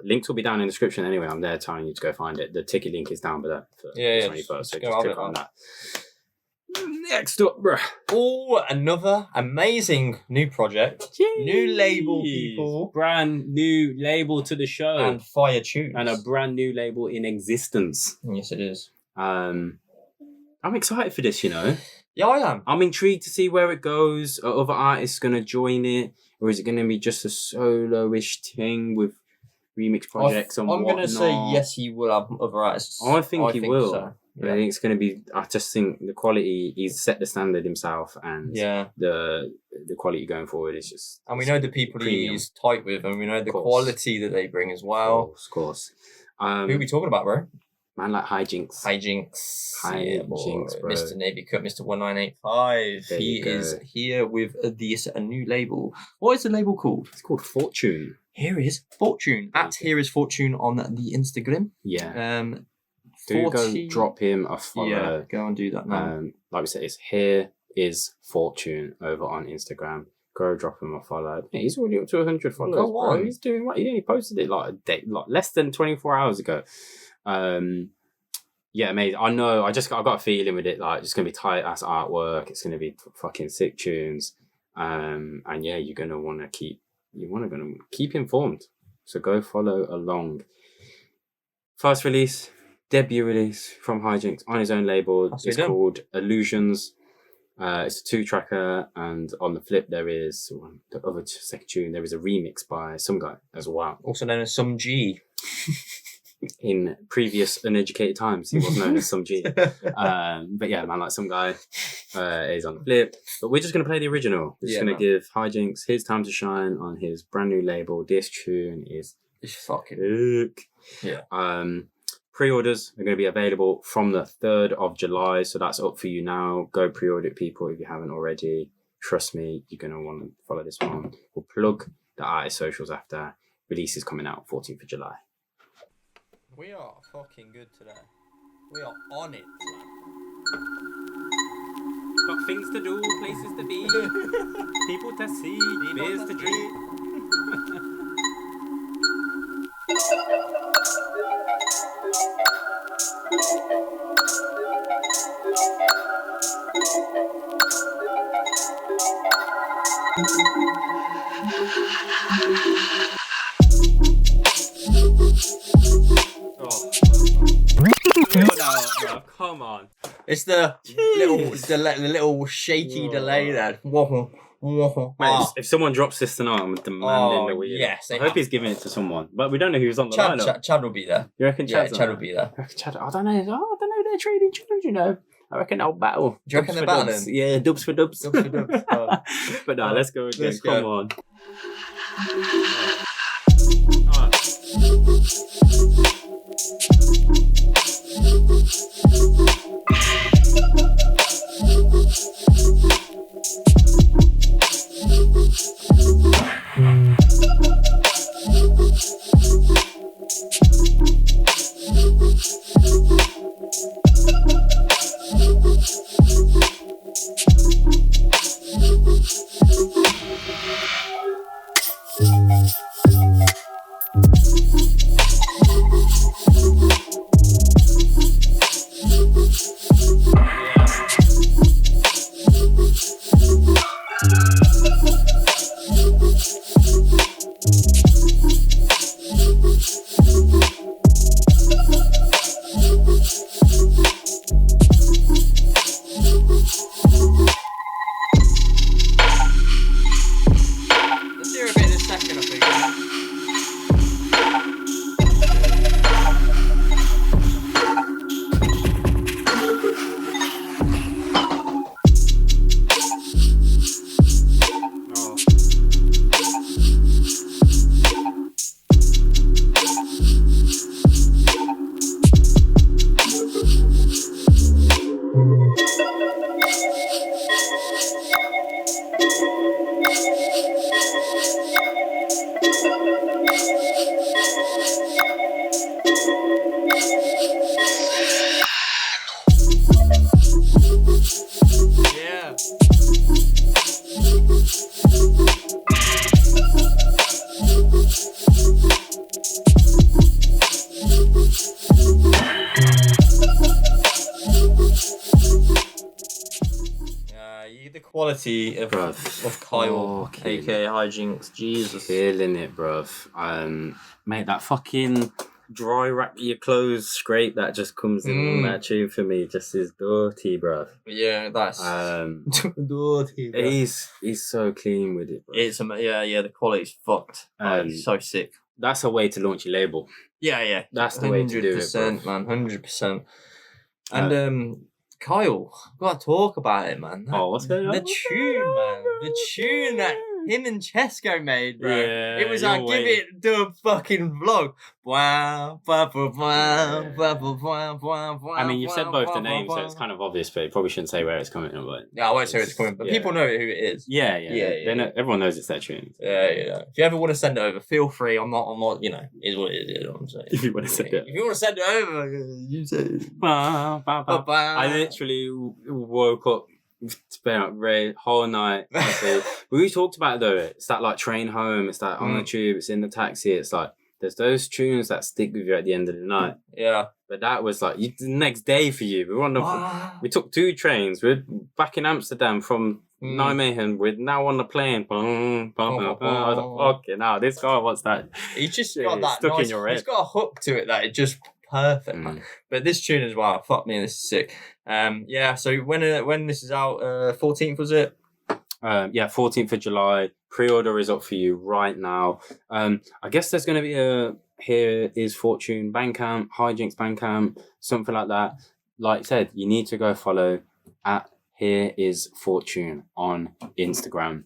Links will be down in the description anyway. I'm there telling you to go find it. The ticket link is down below for the 21st. So Just just go have click it, on man. that. Next up, bruh. Oh, another amazing new project. New label, people. Brand new label to the show. And fire tunes. And a brand new label in existence. Yes, it is. I'm excited for this, Yeah, I am. I'm intrigued to see where it goes. Are other artists going to join it? Or is it going to be just a solo-ish thing with remix projects and I'm whatnot? going to say yes, he will have other artists. I think he will. So. I Yeah. think it's going to be... I just think the quality... He's set the standard himself, and the quality going forward is just... And we know the people premium. he's tight with, and we know the course. quality that they bring as well. Of course. Who are we talking about, bro? Man like Hijinx. Hijinx. Hijinx, bro. Mr. Navy Cut, Mr. 1985. There He you go. is here with a new label. What is the label called? It's called Fortune. Here is Fortune. At Here is Fortune on the Instagram. Yeah. 40... Do go drop him a follow. Yeah, go and do that now. Like we said, it's Here is Fortune over on Instagram. Go drop him a follow. Yeah, he's already up to 100 followers. Go on. Bro. He's doing what? He only posted it like a day, like less than 24 hours ago. Yeah, amazing. I know. I got a feeling with it. Like, it's gonna be tight ass artwork. It's gonna be fucking sick tunes. And yeah, you're gonna want to keep informed. So go follow along. First release, debut release from Hijinx on his own label. It's called Illusions. It's a 2-tracker, and on the flip there is the other second tune. There is a remix by some guy as well, Also known as Some G. In previous uneducated times, he was known as Some G. But yeah, man, like Some Guy is on the flip. But we're just going to play the original. We're just going to give Hijinx his time to shine on his brand new label. This tune is fucking sick. Yeah. Pre-orders are going to be available from the 3rd of July. So that's up for you now. Go pre-order it, people, if you haven't already. Trust me, you're going to want to follow this one. We'll plug the artist socials after. Release is coming out 14th of July. We are fucking good today. We are on it. Got things to do, places to be, people to see, beers to drink. Come on. It's the little shaky delay there. Mate, if someone drops this tonight, I'm demanding the wheel. Yes, I hope he's giving it to someone, but we don't know who's on the lineup. Chad will be there. You reckon Chad's Chad will be there. Chad, I don't know. They're trading tunes, you know. I reckon they'll battle. Do you reckon they're battling? Yeah, dubs for dubs. Dubs for dubs. But no, let's go again. Let's Come go. on. Let's hear a bit in a second, I think. Yeah. The quality of Kyle, aka Hijinx, Jesus. Feeling it, bruv. Mate, that fucking dry rack your clothes scrape that just comes in on that tune for me just is dirty, bruv. Yeah, that's dirty. Bro. He's so clean with it, bro. It's the quality's fucked. It's so sick. That's a way to launch your label. Yeah. That's the way to do it, 100%, man. 100%. And Kyle, gotta talk about it, man. What's going on? The tune, man. The tune that him and Chesco made, bro. Yeah, it was your like, way. give it the fucking vlog. I I mean, you've said both the names, so it's kind of obvious, but you probably shouldn't say where it's coming from. But Yeah, I won't say where it's coming, but Yeah. people know who it is. yeah. Yeah. Know, everyone knows it's their tune. Yeah. If you ever want to send it over, feel free. I'm not, you know, is what it is, you know what I'm saying. If you want to send it. If you want to send it over, you say it. I literally woke up, spent up whole night. We talked about it though. It's that like train home. It's that on the tube. It's in the taxi. It's like there's those tunes that stick with you at the end of the night. Yeah. But that was like the next day for you. We were on the. We took 2 trains. We're back in Amsterdam from Nijmegen. We're now on the plane. I was like, okay, now this guy wants that. He's just Yeah, got that stuck in nice, your head. He's got a hook to it that it just perfect, man. But this tune as well, fuck me, this is sick. Yeah, so when this is out, 14th was it? 14th of July. Pre-order is up for you right now. I guess there's going to be a Here Is Fortune Bandcamp, Hijinx Bandcamp, something like that. Like I said, you need to go follow at Here Is Fortune on Instagram,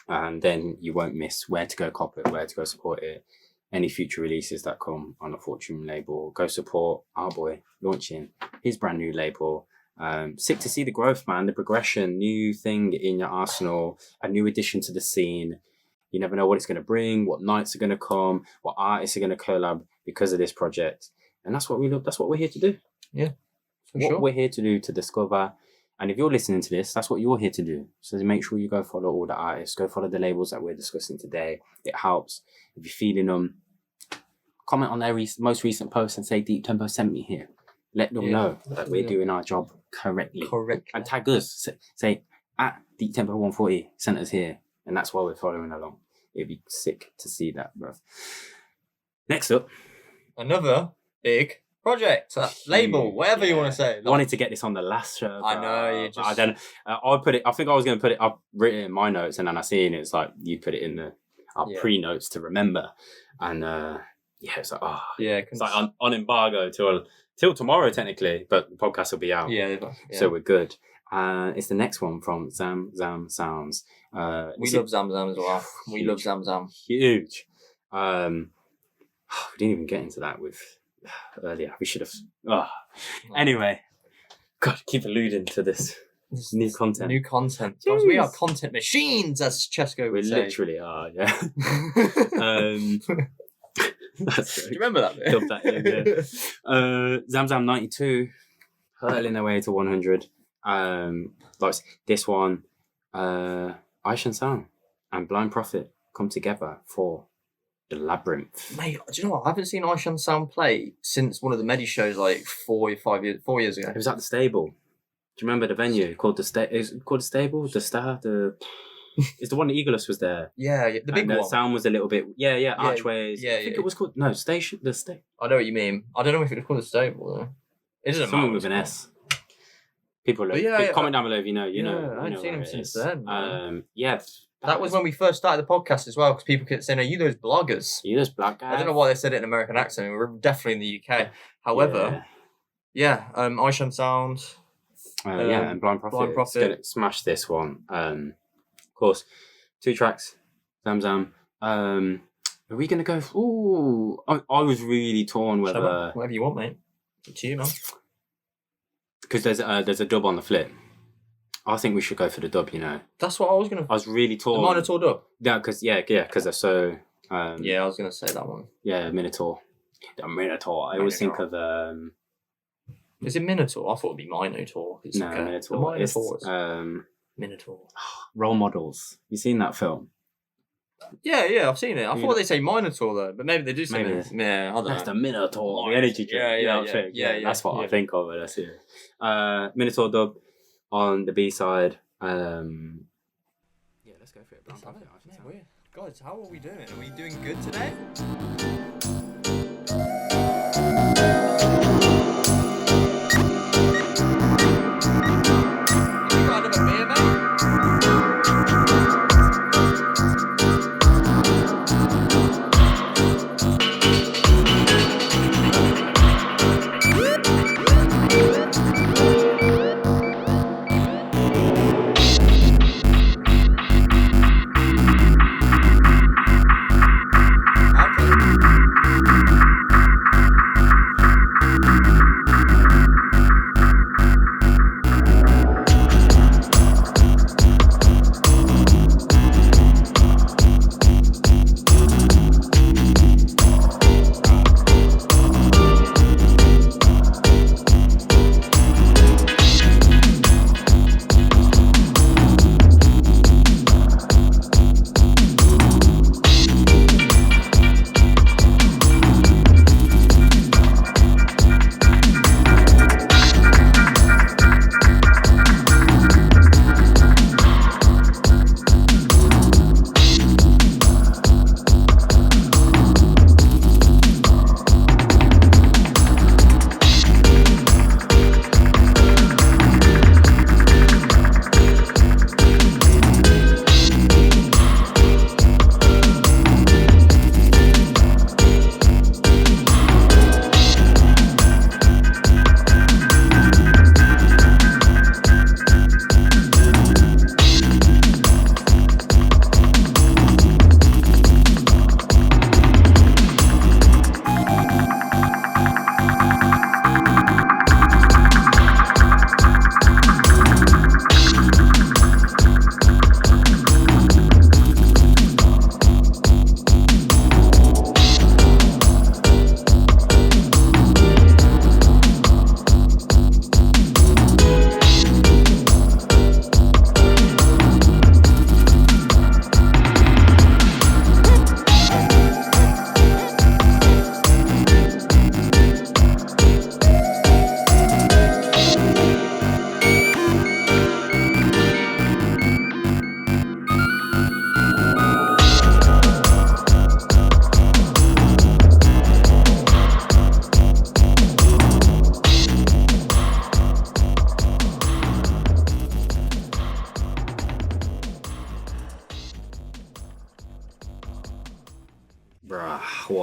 and then you won't miss where to go cop it, where to go support it. Any future releases that come on a Fortune label, go support our boy launching his brand new label. Sick to see the growth, man, the progression, new thing in your arsenal, a new addition to the scene. You never know what it's going to bring, what nights are going to come, what artists are going to collab because of this project. And that's what we love. That's what we're here to do. Yeah, what we're here to do, to discover. And if you're listening to this, that's what you're here to do. So make sure you go follow all the artists, go follow the labels that we're discussing today. It helps. If you're feeling them, comment on their most recent post and say Deep Tempo sent me here. Let them know that we're doing our job correctly. And tag us. Say at Deep Tempo 140 sent us here. And that's why we're following along. It'd be sick to see that, bro. Next up, another big project, label, whatever you want to say. I wanted to get this on the last show. I know, you just... I don't. I put it. I think I was going to put it. I've written it in my notes, and then I seen it. It's like you put it in the pre-notes to remember, and it's like it's like on embargo till tomorrow technically, but the podcast will be out. So we're good. It's the next one from ZamZam Sounds. We love ZamZam as well. We love ZamZam. Huge. We didn't even get into that with earlier. We should have. Anyway, God, keep alluding to this new content. New content. Because we are content machines, as Chesco would say. We literally are, yeah. That's Do you remember that bit? Dub that in, yeah. ZamZam 92, hurtling their way to 100. Like this one, ISHAN Sound and Blind Prophet come together for the Labyrinth. Mate, do you know what? I haven't seen ISHAN Sound play since one of the Medi shows like 4 years ago. It was at the Stable. Do you remember the venue called the Stable? Is it called the Stable? The Star? It's the one that Eagleus was there. Yeah, the big one. The sound was a little bit, Archways. I think it was called, no, Station. The Stable. I know what you mean. I don't know if it was called the Stable though. It doesn't Someone matter. with an S. People comment down below if you know. You know. I haven't seen him since then. That was when we first started the podcast as well, because people kept saying, "Are you those bloggers?" You those black guys. I don't know why they said it in an American accent. We're definitely in the UK. However, ISHAN Sound. And Blind Prophet. It's gonna smash this one. Of course, 2 tracks. ZamZam. Are we gonna go? Ooh, I was really torn whether. Whatever you want, mate. Up to you, man. Because there's a dub on the flip. I think we should go for the dub. You know. That's what I was gonna. I was really torn. The Minotaur dub. Yeah, because they're so. I was gonna say that one. Yeah, Minotaur. The Minotaur. I always think of. Is it Minotaur? I thought it'd be Minotaur. No, Minotaur. It's Minotaur. Role Models. You seen that film? Yeah, I've seen it. I thought they say Minotaur though, but maybe they do say Minotaur. Yeah, I don't know. That's the Minotaur. The energy drink. Yeah. That's what I think of it. I see it. Minotaur dub on the B side. Let's go for it. Guys, how are we doing? Are we doing good today?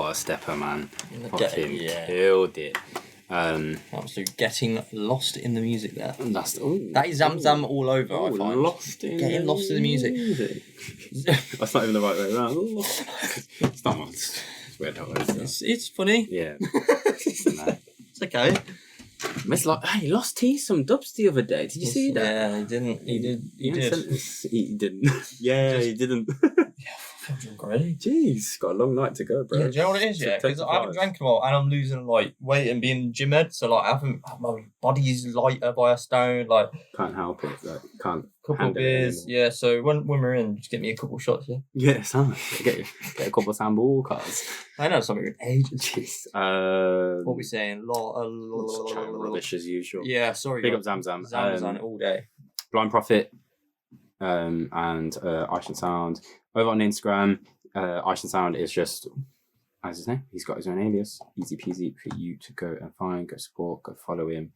what a stepper, man. Get Fucking it, yeah. killed it. Absolutely getting lost in the music there. That is ZamZam all over, I find. Getting lost in the music. That's not even the right way around. It's not much. It's weird how it is. It's funny. Yeah. It's okay. It's like, hey, he lost T some dubs the other day. Did you see that? Yeah, he didn't. He did. He didn't. Yeah, he didn't. I feel drunk already. Jeez, got a long night to go, bro. Yeah, do you know what it is? Yeah, because I haven't drank them all, and I'm losing like weight and being gym head. So like, my body's lighter by a stone. Like, can't help it. Like, can't. Couple beers, yeah. So when we're in, just get me a couple shots, yeah. Yeah, sounds. Get a couple of Sambo cards. I know something with ages. Jeez. What are we saying? Rubbish as usual. Yeah, sorry. Big up ZamZam. ZamZam all day. Blind Prophet, and ISHAN Sound over on Instagram. ISHAN Sound is just as his name. He's got his own alias. Easy peasy for you to go and find, go support, go follow him.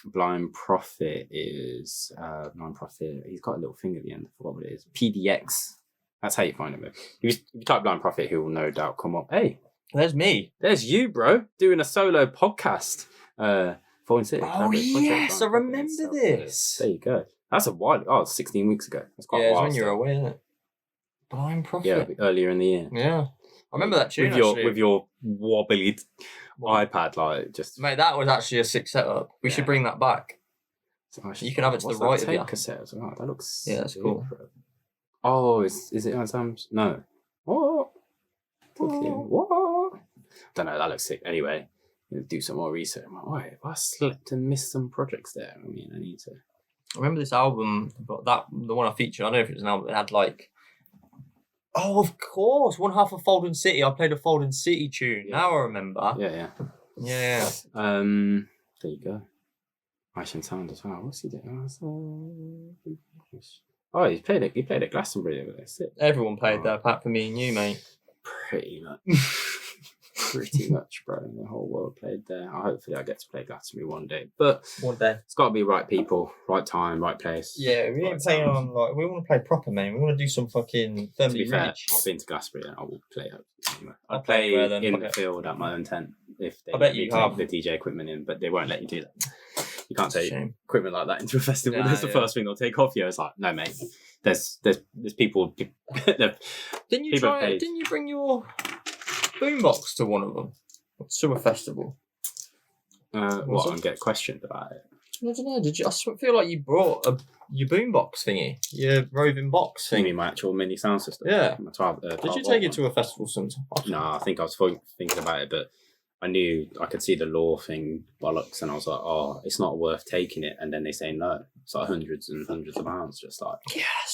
Blind Prophet is Blind Prophet. He's got a little thing at the end. I forgot what it is. PDX. That's how you find him. If you type Blind Prophet, he will no doubt come up. Hey, there's me. There's you, bro, doing a solo podcast. Foreign City. Oh yes, I remember this. There you go. That's a while. Oh, 16 weeks ago. That's quite a while. It's when you're away, isn't it? Blind Prophet. Yeah, earlier in the year. Yeah, I remember that tune with your wobbly iPad, like just. Mate, that was actually a sick setup. We should bring that back. You can have it to the right of you. Cassette as well. That looks. Yeah, that's cool. Oh, is it on Sam's? No. What? What? Don't know. That looks sick. Anyway, do some more research. I'm like, wait, have I slept and missed some projects there? I mean, I need to. I remember this album, but the one I featured. I don't know if it was an album. It had like. Oh, of course. One half of Folding City. I played a Folding City tune. Yeah. Now I remember. Yeah. There you go. ISHAN Sound as well. What's he doing? Oh, he played at Glastonbury over there. Sick. Everyone played there, apart from me and you, mate. Pretty much. Pretty much, bro. The whole world played there. Hopefully I get to play Glastonbury one day. But one day. It's got to be right people, right time, right place. Yeah, we ain't playing on, like, we want to play proper, man. We want to do some fucking Thermally To be fair, Rich. I've been to Glastonbury and I will play it. Anyway. I'll I'd play play in the field at my own tent if they I bet let me you take have. the DJ equipment in, but they won't let you do that. You can't take Shame. equipment like that into a festival. Nah, That's the first thing they'll take off you. It's like, no, mate. There's people. Didn't you bring your boombox to one of them? To a festival? What? And get questioned about it? I don't know. Did you? I feel like you brought your boombox thingy, your roving box You thing. mean my actual mini sound system? Yeah. My 12, Did you take it to a festival sometime? No, I think I was thinking about it, but I knew I could see the law thing bollocks, and I was like, oh, it's not worth taking it. And then they say no. It's like hundreds and hundreds of pounds. Just like,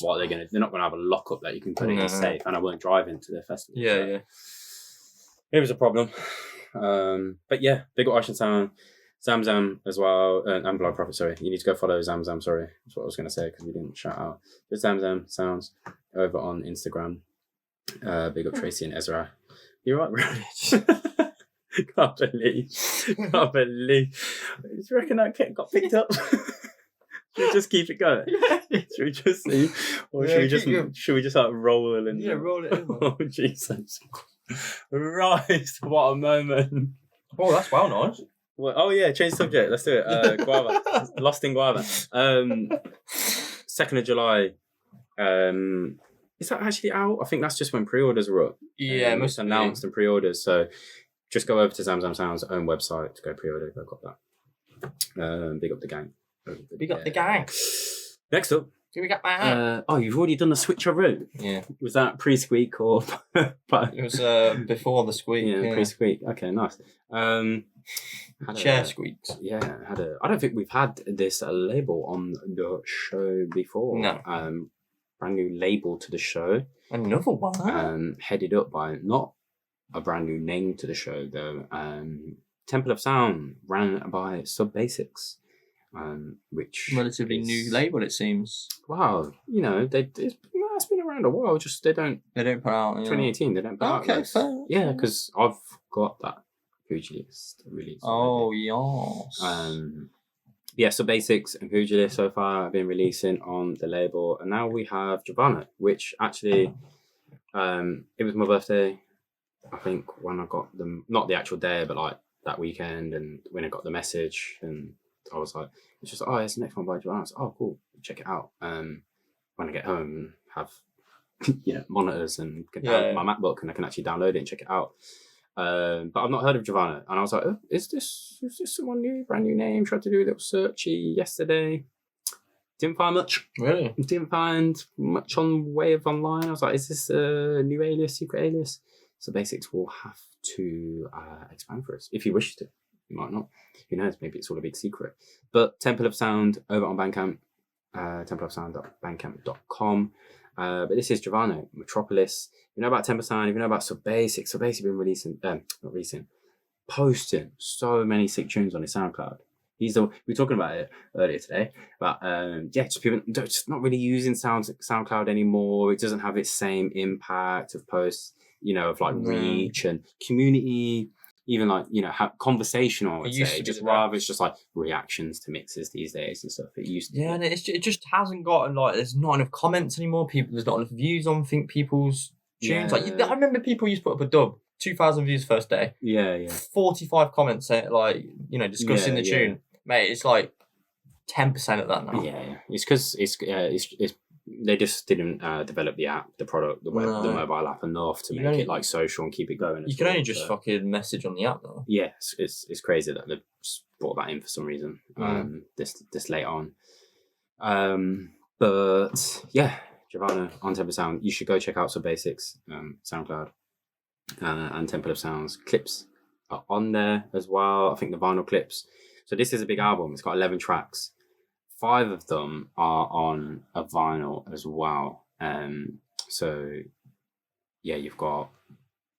what are they going to? They're not going to have a lockup that you can put in a safe, and I weren't driving to the festival. Yeah. It was a problem. But yeah, big up ISHAN Sound, ZamZam as well, and Blind Prophet. Sorry, you need to go follow ZamZam. Sorry, that's what I was going to say because we didn't shout out. Just ZamZam Sounds over on Instagram. Big up Tracy and Ezra. You're right, bro. Can't believe. Do you reckon that kit got picked up? Should we just keep it going? Should we just see, or should we just like roll it in? Yeah, roll it in. Oh Jesus! Right, what a moment. Oh, that's well nice. Well, oh yeah, change subject. Let's do it. Guava, Lost in Guava. 2nd of July. Is that actually out? I think that's just when pre-orders were up. Yeah, it's announced and pre-orders. So just go over to ZamZam Sound's own website to go pre-order. Go got that. Big up the gang. Big up the gang. Next up. Here we got my you've already done the switcheroo. Yeah. Was that pre-squeak or? It was before the squeak. Yeah, pre-squeak. Okay, nice. Chair squeaks. Yeah, I don't think we've had this label on the show before. No. Brand new label to the show. Another one. Headed up by not a brand new name to the show though. Temple of Sound, ran by Sub Basics. Which relatively new label, it seems. Wow, it's been around a while. Just they don't put out 2018. They don't put out. Okay, fair. Yeah, because I've got that Pugilist release. Oh yes. Yeah, so Basics and Pugilist so far have been releasing on the label, and now we have Javano, which actually, it was my birthday I think when I got them, not the actual day, but like that weekend, and when I got the message, and I was like, it's just, oh, it's the next one by Javano. I was like, oh, cool, check it out. When I get home, have monitors and get down my MacBook, and I can actually download it and check it out. But I've not heard of Javano, and I was like, oh, is this someone new, brand new name? Tried to do a little searchy yesterday. Didn't find much. Really? Didn't find much on way of online. I was like, is this a new alias, secret alias? So Basics will have to expand for us. If you wish to. You might not. Who knows? Maybe it's all a big secret. But Temple of Sound over on Bandcamp, templeofsound.bandcamp.com. But this is Javano, Metropolis. You know about Temple Sound, if you know about Basics been releasing, posting so many sick tunes on his SoundCloud. We were talking about it earlier today, but just people just not really using SoundCloud anymore. It doesn't have its same impact of posts, of like reach and community, even like conversational. I would say just rather it's just like reactions to mixes these days and stuff. It used to, and it just hasn't gotten like there's not enough comments anymore. There's not enough views on people's tunes. Like I remember people used to put up a dub. 2,000 views first day. 45 comments saying discussing the tune. Mate, it's like 10% of that now. Yeah. It's because it's they just didn't develop the app, the product, the mobile app enough to make it like social and keep it going. You can only just fucking message on the app now. Yeah, it's crazy that they've brought that in for some reason. This late on. But yeah, Javano on Temple of Sound. You should go check out some Basics, SoundCloud, and Temple of Sound's clips are on there as well. I think the vinyl clips. So this is a big album. It's got 11 tracks. 5 of them are on a vinyl as well. So yeah, you've got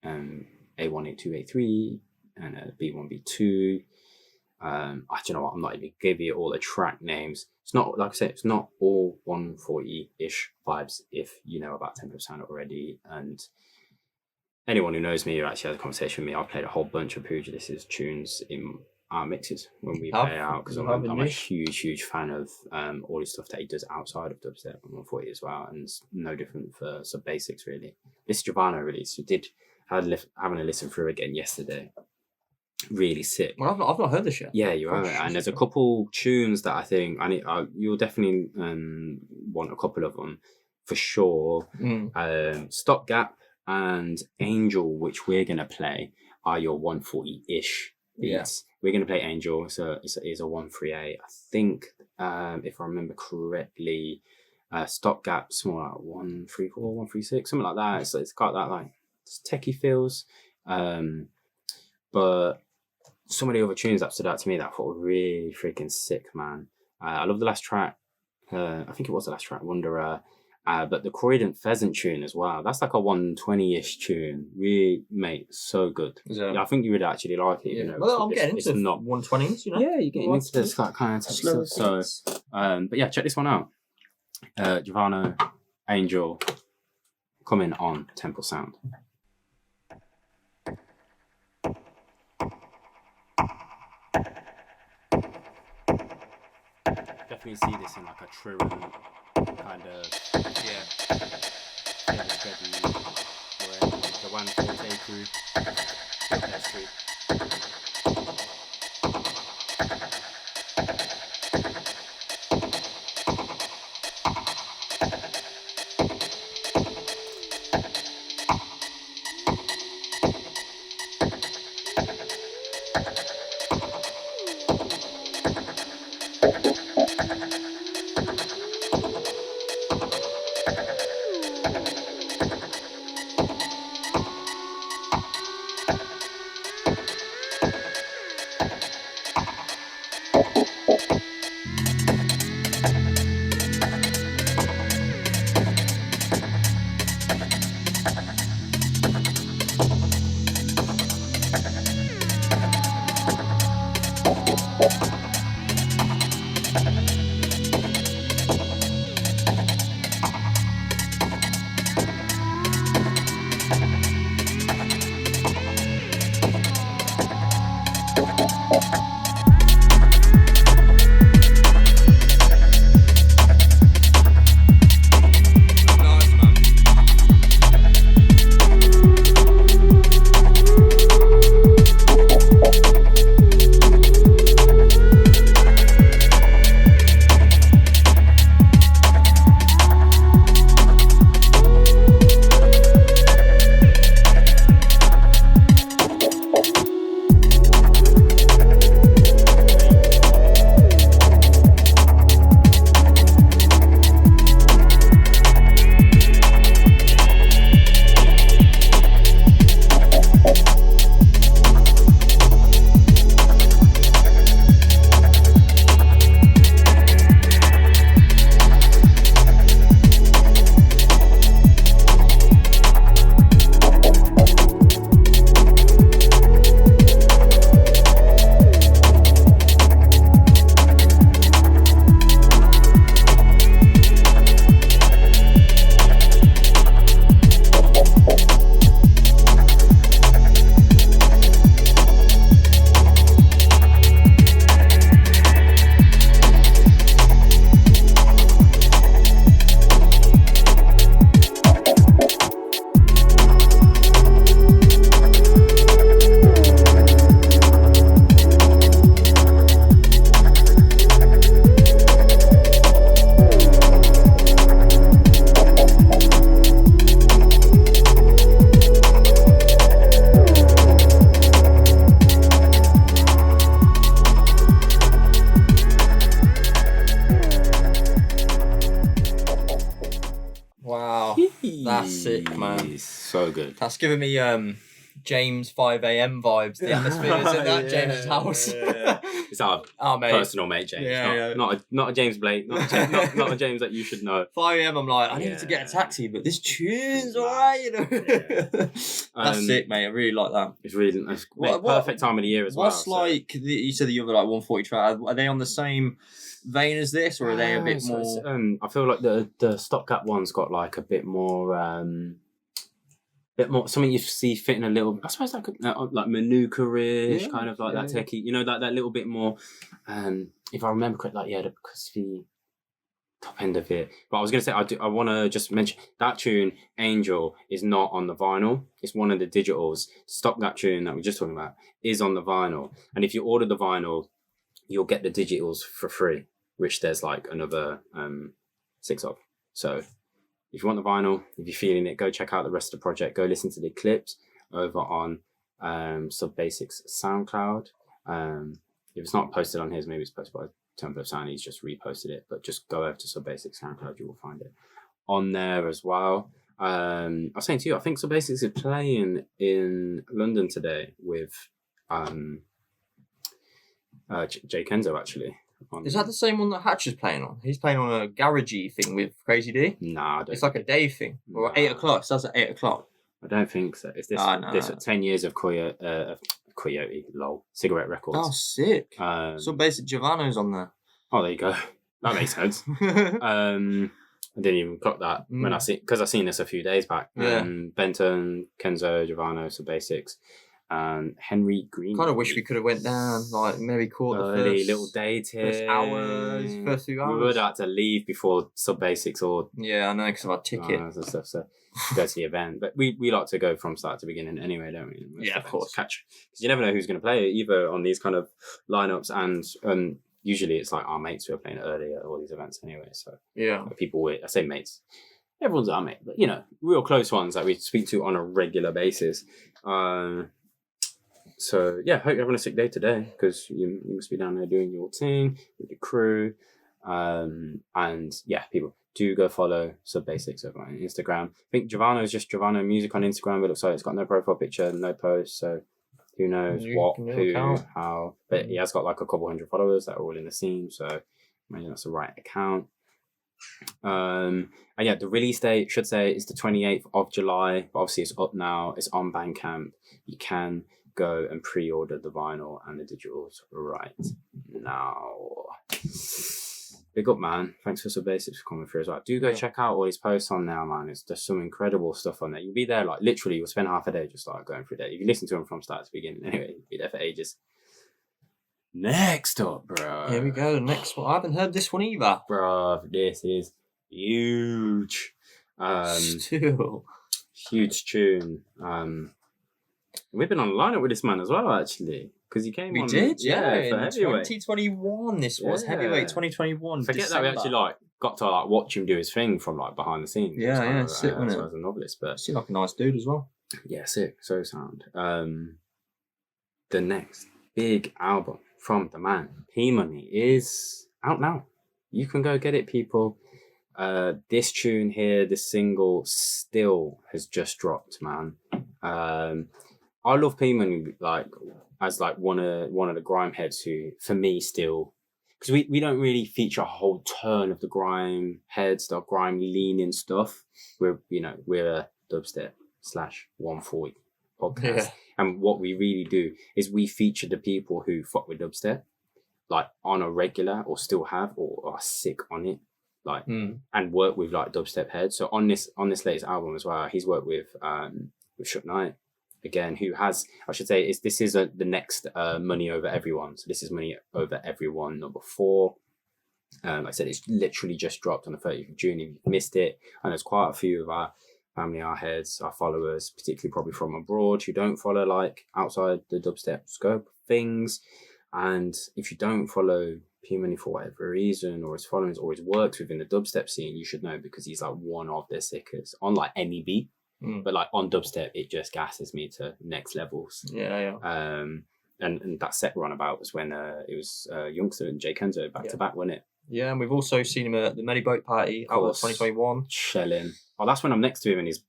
A1, A2, A3 and a B1, B2. I don't know what, I'm not even give you all the track names. It's not, like I said, it's not all 140-ish vibes if you know about Temple of Sound already. And anyone who knows me, who actually has a conversation with me, I've played a whole bunch of Pugilis's tunes in our mixes when we play out, because I'm a huge fan of all the stuff that he does outside of dubstep and 140 as well, and it's no different for some Basics really. This Javano release, we did having a listen through again yesterday. Really sick. Well, I've not heard this yet. Yeah, you have, and there's a couple tunes that I think you'll definitely want a couple of them for sure. Stopgap and Angel, which we're gonna play, are your 140-ish beats. We're going to play Angel, so it's a 138. I think, if I remember correctly, Stopgap's more like 134, 136, something like that. So it's got that like techie feels. But some of the other tunes that stood out to me that I thought were really freaking sick, man. I love the last track. I think it was the last track, Wanderer. But the Croydon Pheasant tune as well. That's like a 120-ish tune. Really, mate, so good. Yeah, I think you would actually like it. Yeah. Well, I'm getting into 120s, Yeah, you're getting into this like kind of stuff. So, but yeah, check this one out. Javano, Angel, coming on Temple Sound. Definitely see this in like a Triron kind of steady, where the 140 crew, that street. That's sick, man. So good. That's giving me James 5 a.m. vibes. The atmosphere is in that James's house. Yeah. It's our personal mate James. Not a James Blake. Not a James that you should know. 5 a.m. I'm like, I need to get a taxi, but this tune's alright, you know. That's sick, mate. I really like that. It's really perfect time of the year as well. What's like? You said the other like 140 track. Are they on the same vein as this, or are they a bit more? I feel like the stopgap one's got like a bit more something you see fitting a little. I suppose like Manuka-ish, kind of like that techie. You know, that little bit more. If I remember correctly, like because the top end of it. But I was gonna say I want to just mention that tune Angel is not on the vinyl. It's one of the digitals. Stopgap tune that we're just talking about is on the vinyl, and if you order the vinyl, you'll get the digitals for free, which there's like another 6 of. So if you want the vinyl, if you're feeling it, go check out the rest of the project. Go listen to the clips over on Sub-Basic's SoundCloud. If it's not posted on his, maybe it's posted by Temple of Sound. He's just reposted it. But just go over to Sub-Basic SoundCloud. You will find it on there as well. I was saying to you, I think Sub-Basics is playing in London today with Jay Kenzo, actually. Is that the same one that Hatch is playing on? He's playing on a garagey thing with Crazy D? Nah, it's like a day thing. Or 8 o'clock. So that's at 8 o'clock. I don't think so. It's this 10 years of Coyote, cigarette records. Oh, sick. So basically Javano's on there. Oh, there you go. That makes sense. I didn't even clock that when I seen this a few days back. Yeah. Benton, Kenzo, Javano, Sub-Basics. Henry Green. Kind of wish we could have went down, like maybe caught the first little date here. First few hours. We would have to leave before Sub-Basics or I know because of our ticket and stuff. So go to the event, but we like to go from start to beginning anyway, don't we? Yeah, of course. Catch because you never know who's going to play either on these kind of lineups, and usually it's like our mates who are playing early at all these events anyway. So people I say mates. Everyone's our mate, but real close ones that we speak to on a regular basis. So hope you're having a sick day today because you must be down there doing your thing with your crew. People do go follow Sub-Basics over on Instagram. I think Javano is just Javano Music on Instagram, but it looks like it's got no profile picture, no post. So who knows how? But he has got like a couple hundred followers that are all in the scene. So imagine that's the right account. The release date should say is the 28th of July. But obviously it's up now. It's on Bandcamp. You can go and pre-order the vinyl and the digitals right now. Big up, man. Thanks for Sub-Basics for coming through as well. Do go check out all his posts on now, man. There's some incredible stuff on there. You'll be there, like, literally, you'll spend half a day just, like, going through that. If you listen to him from start to beginning, anyway, you'll be there for ages. Next up, bro. Here we go. Next one. I haven't heard this one either. Bro, this is huge. Still. Huge tune. We've been on the lineup with this man as well, actually. Because he came on. We did, for heavyweight. 2021, this was. Heavyweight 2021. Forget December. That we actually got to watch him do his thing from behind the scenes. Yeah, sick, wasn't it? As a novelist, but seemed like a nice dude as well. Yeah, sick. So sound. The next big album from the man, P-Money, is out now. You can go get it, people. This tune here, this single, still has just dropped, man. I love P-Money as one of the grime heads who, for me, still, because we don't really feature a whole turn of the grime heads, the grime leaning stuff. We're a dubstep /140 podcast, and what we really do is we feature the people who fuck with dubstep, on a regular or still have or are sick on it, and work with dubstep heads. So on this latest album as well, he's worked with Shook Knight. Again, who has, I should say, this is the next Money Over Everyone. So this is Money Over Everyone number 4. Like I said, it's literally just dropped on the 30th of June. If you've missed it, and there's quite a few of our family, our heads, our followers, particularly probably from abroad, who don't follow outside the dubstep scope of things. And if you don't follow P-Money for whatever reason, or his followings, or his works within the dubstep scene, you should know because he's one of the sickest on any beat. But on dubstep, it just gasses me to next levels. Yeah. And that set we're on about was when it was Youngster and Jay Kenzo back to back, wasn't it? Yeah, and we've also seen him at the Mediboat Party, Outlook 2021. Shelling. Oh, that's when I'm next to him and his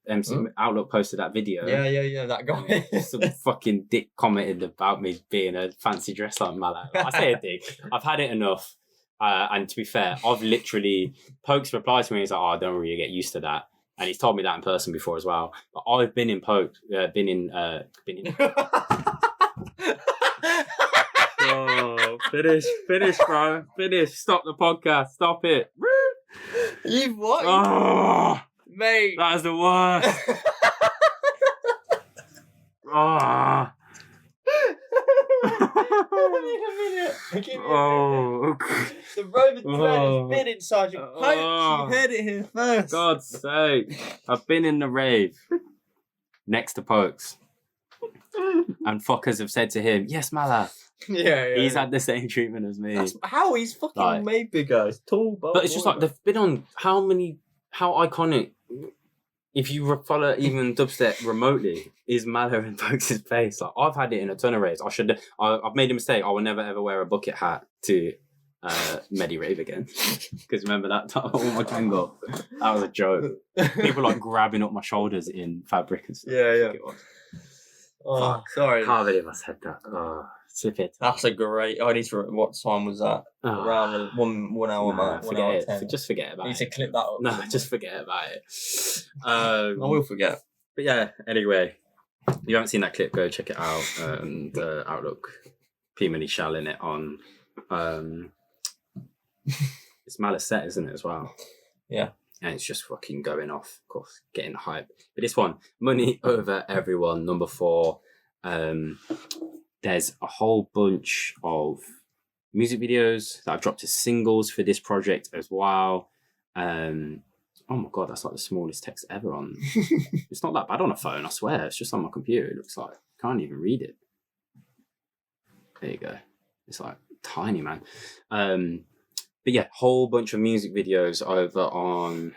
Outlook posted that video. Yeah, that guy. Some fucking dick commented about me being a fancy dress like Malak. I say a dick. I've had it enough. And to be fair, I've literally... Pokes replied to me, he's like, I don't really get used to that. And he's told me that in person before as well. But I've been in Poke, been in... Oh, finish, bro. Finish. Stop the podcast. Stop it. You've what? Oh, mate. That is the worst. Oh. Oh. The Roman thread has been inside your coat. You heard it here first. God's sake. I've been in the rave next to Pokes. And fuckers have said to him, yes, Mala. Yeah. He's had the same treatment as me. That's how he's fucking made bigger. He's tall, but it's just like they've been on how iconic. If you follow even Dubstep remotely, is Mala in Pokes' face. Like I've had it in a ton of raves. I've made a mistake. I will never ever wear a bucket hat to Medi rave again. Because remember that time? Oh my Tango. That was a joke. People like grabbing up my shoulders in fabric and stuff. Yeah. Oh, fuck. Sorry. Can't believe I said that. Oh, that's a great. I need to. What time was that? Around one hour mark. Forget it. Just forget about it. You need to clip that up. No, just forget about it. I will forget. But yeah. Anyway, if you haven't seen that clip, go check it out. The Outlook P-Mini shelling it on. It's Malice set, isn't it, as well? Yeah. And it's just fucking going off, of course, getting hype. But this one, Money Over Everyone, number 4. There's a whole bunch of music videos that I've dropped as singles for this project as well. Oh my God, that's like the smallest text ever on. It's not that bad on a phone, I swear. It's just on my computer. It looks like I can't even read it. There you go. It's like tiny, man. But yeah, whole bunch of music videos over on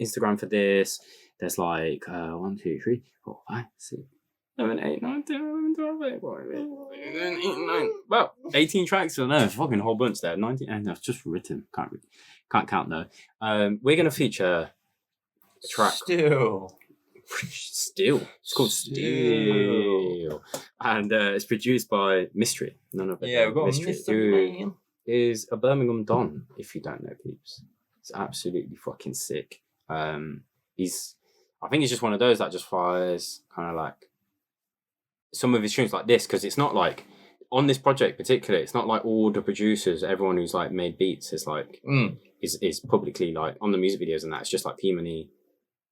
Instagram for this. There's like 1, 2, 3, 4, 5, 6, 7, 8, 9, 10, 11, 12, 13, 9. Well, 18 tracks. So no, there's a fucking whole bunch there. 19, and that's just written. Can't count though. We're gonna feature a track. Still. It's called Still. And it's produced by Mystry. None of it. Yeah, we've got Mystry. Who is a Birmingham Don, if you don't know, peeps. It's absolutely fucking sick. I think he's just one of those that just fires kind of like some of his tunes like this, because it's not like on this project particularly, it's not like all the producers, everyone who's like made beats is like is publicly like on the music videos and that. It's just like P-Money,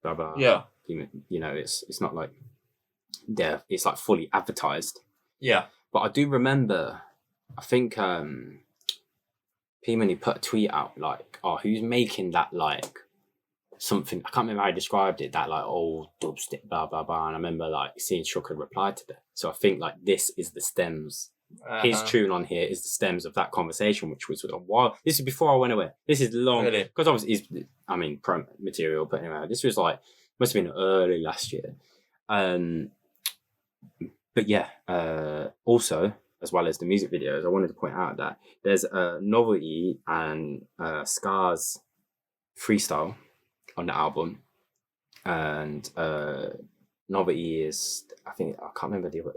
blah blah. Yeah. You know, it's not like it's like fully advertised. Yeah. But I do remember, I think P-Money put a tweet out like, oh, who's making that like something, I can't remember how I described it, that like old dubstep, blah blah blah. And I remember like seeing Shucker reply to that. So I think like this is the stems. His tune on here is the stems of that conversation, which was a while. This is before I went away. This is long, because obviously pro material, but anyway, this was like, must have been early last year. But yeah, also, as well as the music videos, I wanted to point out that there's a Novelty and Scars freestyle on the album, and Novelty is, I can't remember the other.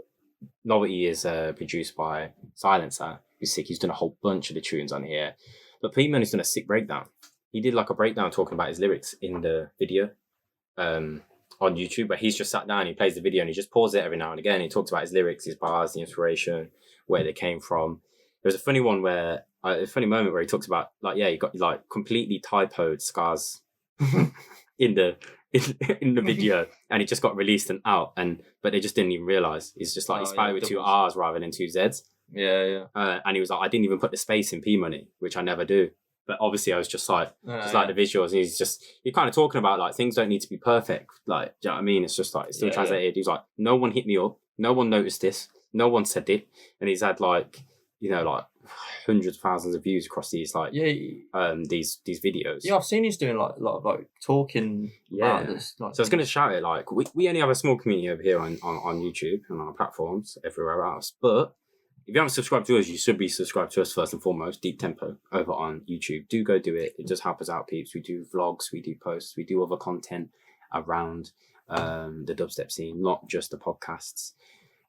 Novelty is produced by Silencer, who's sick. He's done a whole bunch of the tunes on here, but P-Money's done a sick breakdown. He did like a breakdown talking about his lyrics in the video on YouTube, but he's just sat down, he plays the video and he just pauses it every now and again. He talks about his lyrics, his bars, the inspiration, where they came from. There was a funny one where a funny moment where he talks about like, yeah, he got like completely typoed Scars in the video, and it just got released and out, but they just didn't even realize. He's just like, he spelled it with 2 R's rather than 2 Z's. Yeah. And he was like, I didn't even put the space in P-Money, which I never do. But obviously I was just like, like the visuals, and you're kind of talking about like things don't need to be perfect. Like, do you know what I mean? It's just like, it's still translated. He's like, no one hit me up, no one noticed this, no one said it, and he's had like, you know, like hundreds of thousands of views across these like these videos. Yeah, I've seen he's doing like a lot of like talking. Yeah, this, like, so I was going to shout it like we only have a small community over here on YouTube and on our platforms everywhere else, but if you haven't subscribed to us, you should be subscribed to us first and foremost. Deep Tempo over on YouTube. Do go do it. It does help us out, peeps. We do vlogs, we do posts, we do other content around the dubstep scene, not just the podcasts.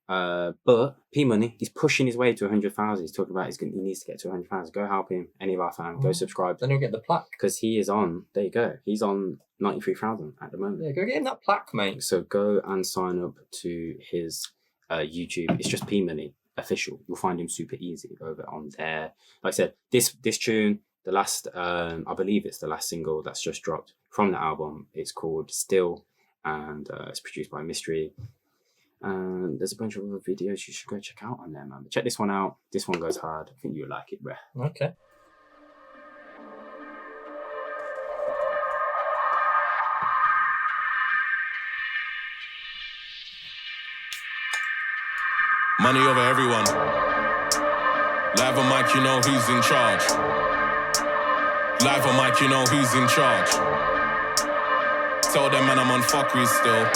But P Money, he's pushing his way to 100,000. He's talking about he needs to get to 100,000. Go help him. Any of our fans, go subscribe. Then he'll get the plaque. Because he is on, there you go, he's on 93,000 at the moment. Yeah, go get him that plaque, mate. So go and sign up to his YouTube. It's just P Money official. You'll find him super easy over on there. Like I said, this tune, the last, I believe it's the last single that's just dropped from the album. It's called Still, and it's produced by Mystry. And there's a bunch of other videos you should go check out on there, man. But check this one out. This one goes hard. I think you'll like it, bro. Okay. Money over everyone. Live on mic, you know who's in charge. Live on mic, you know who's in charge. Tell them man I'm on fuckery still.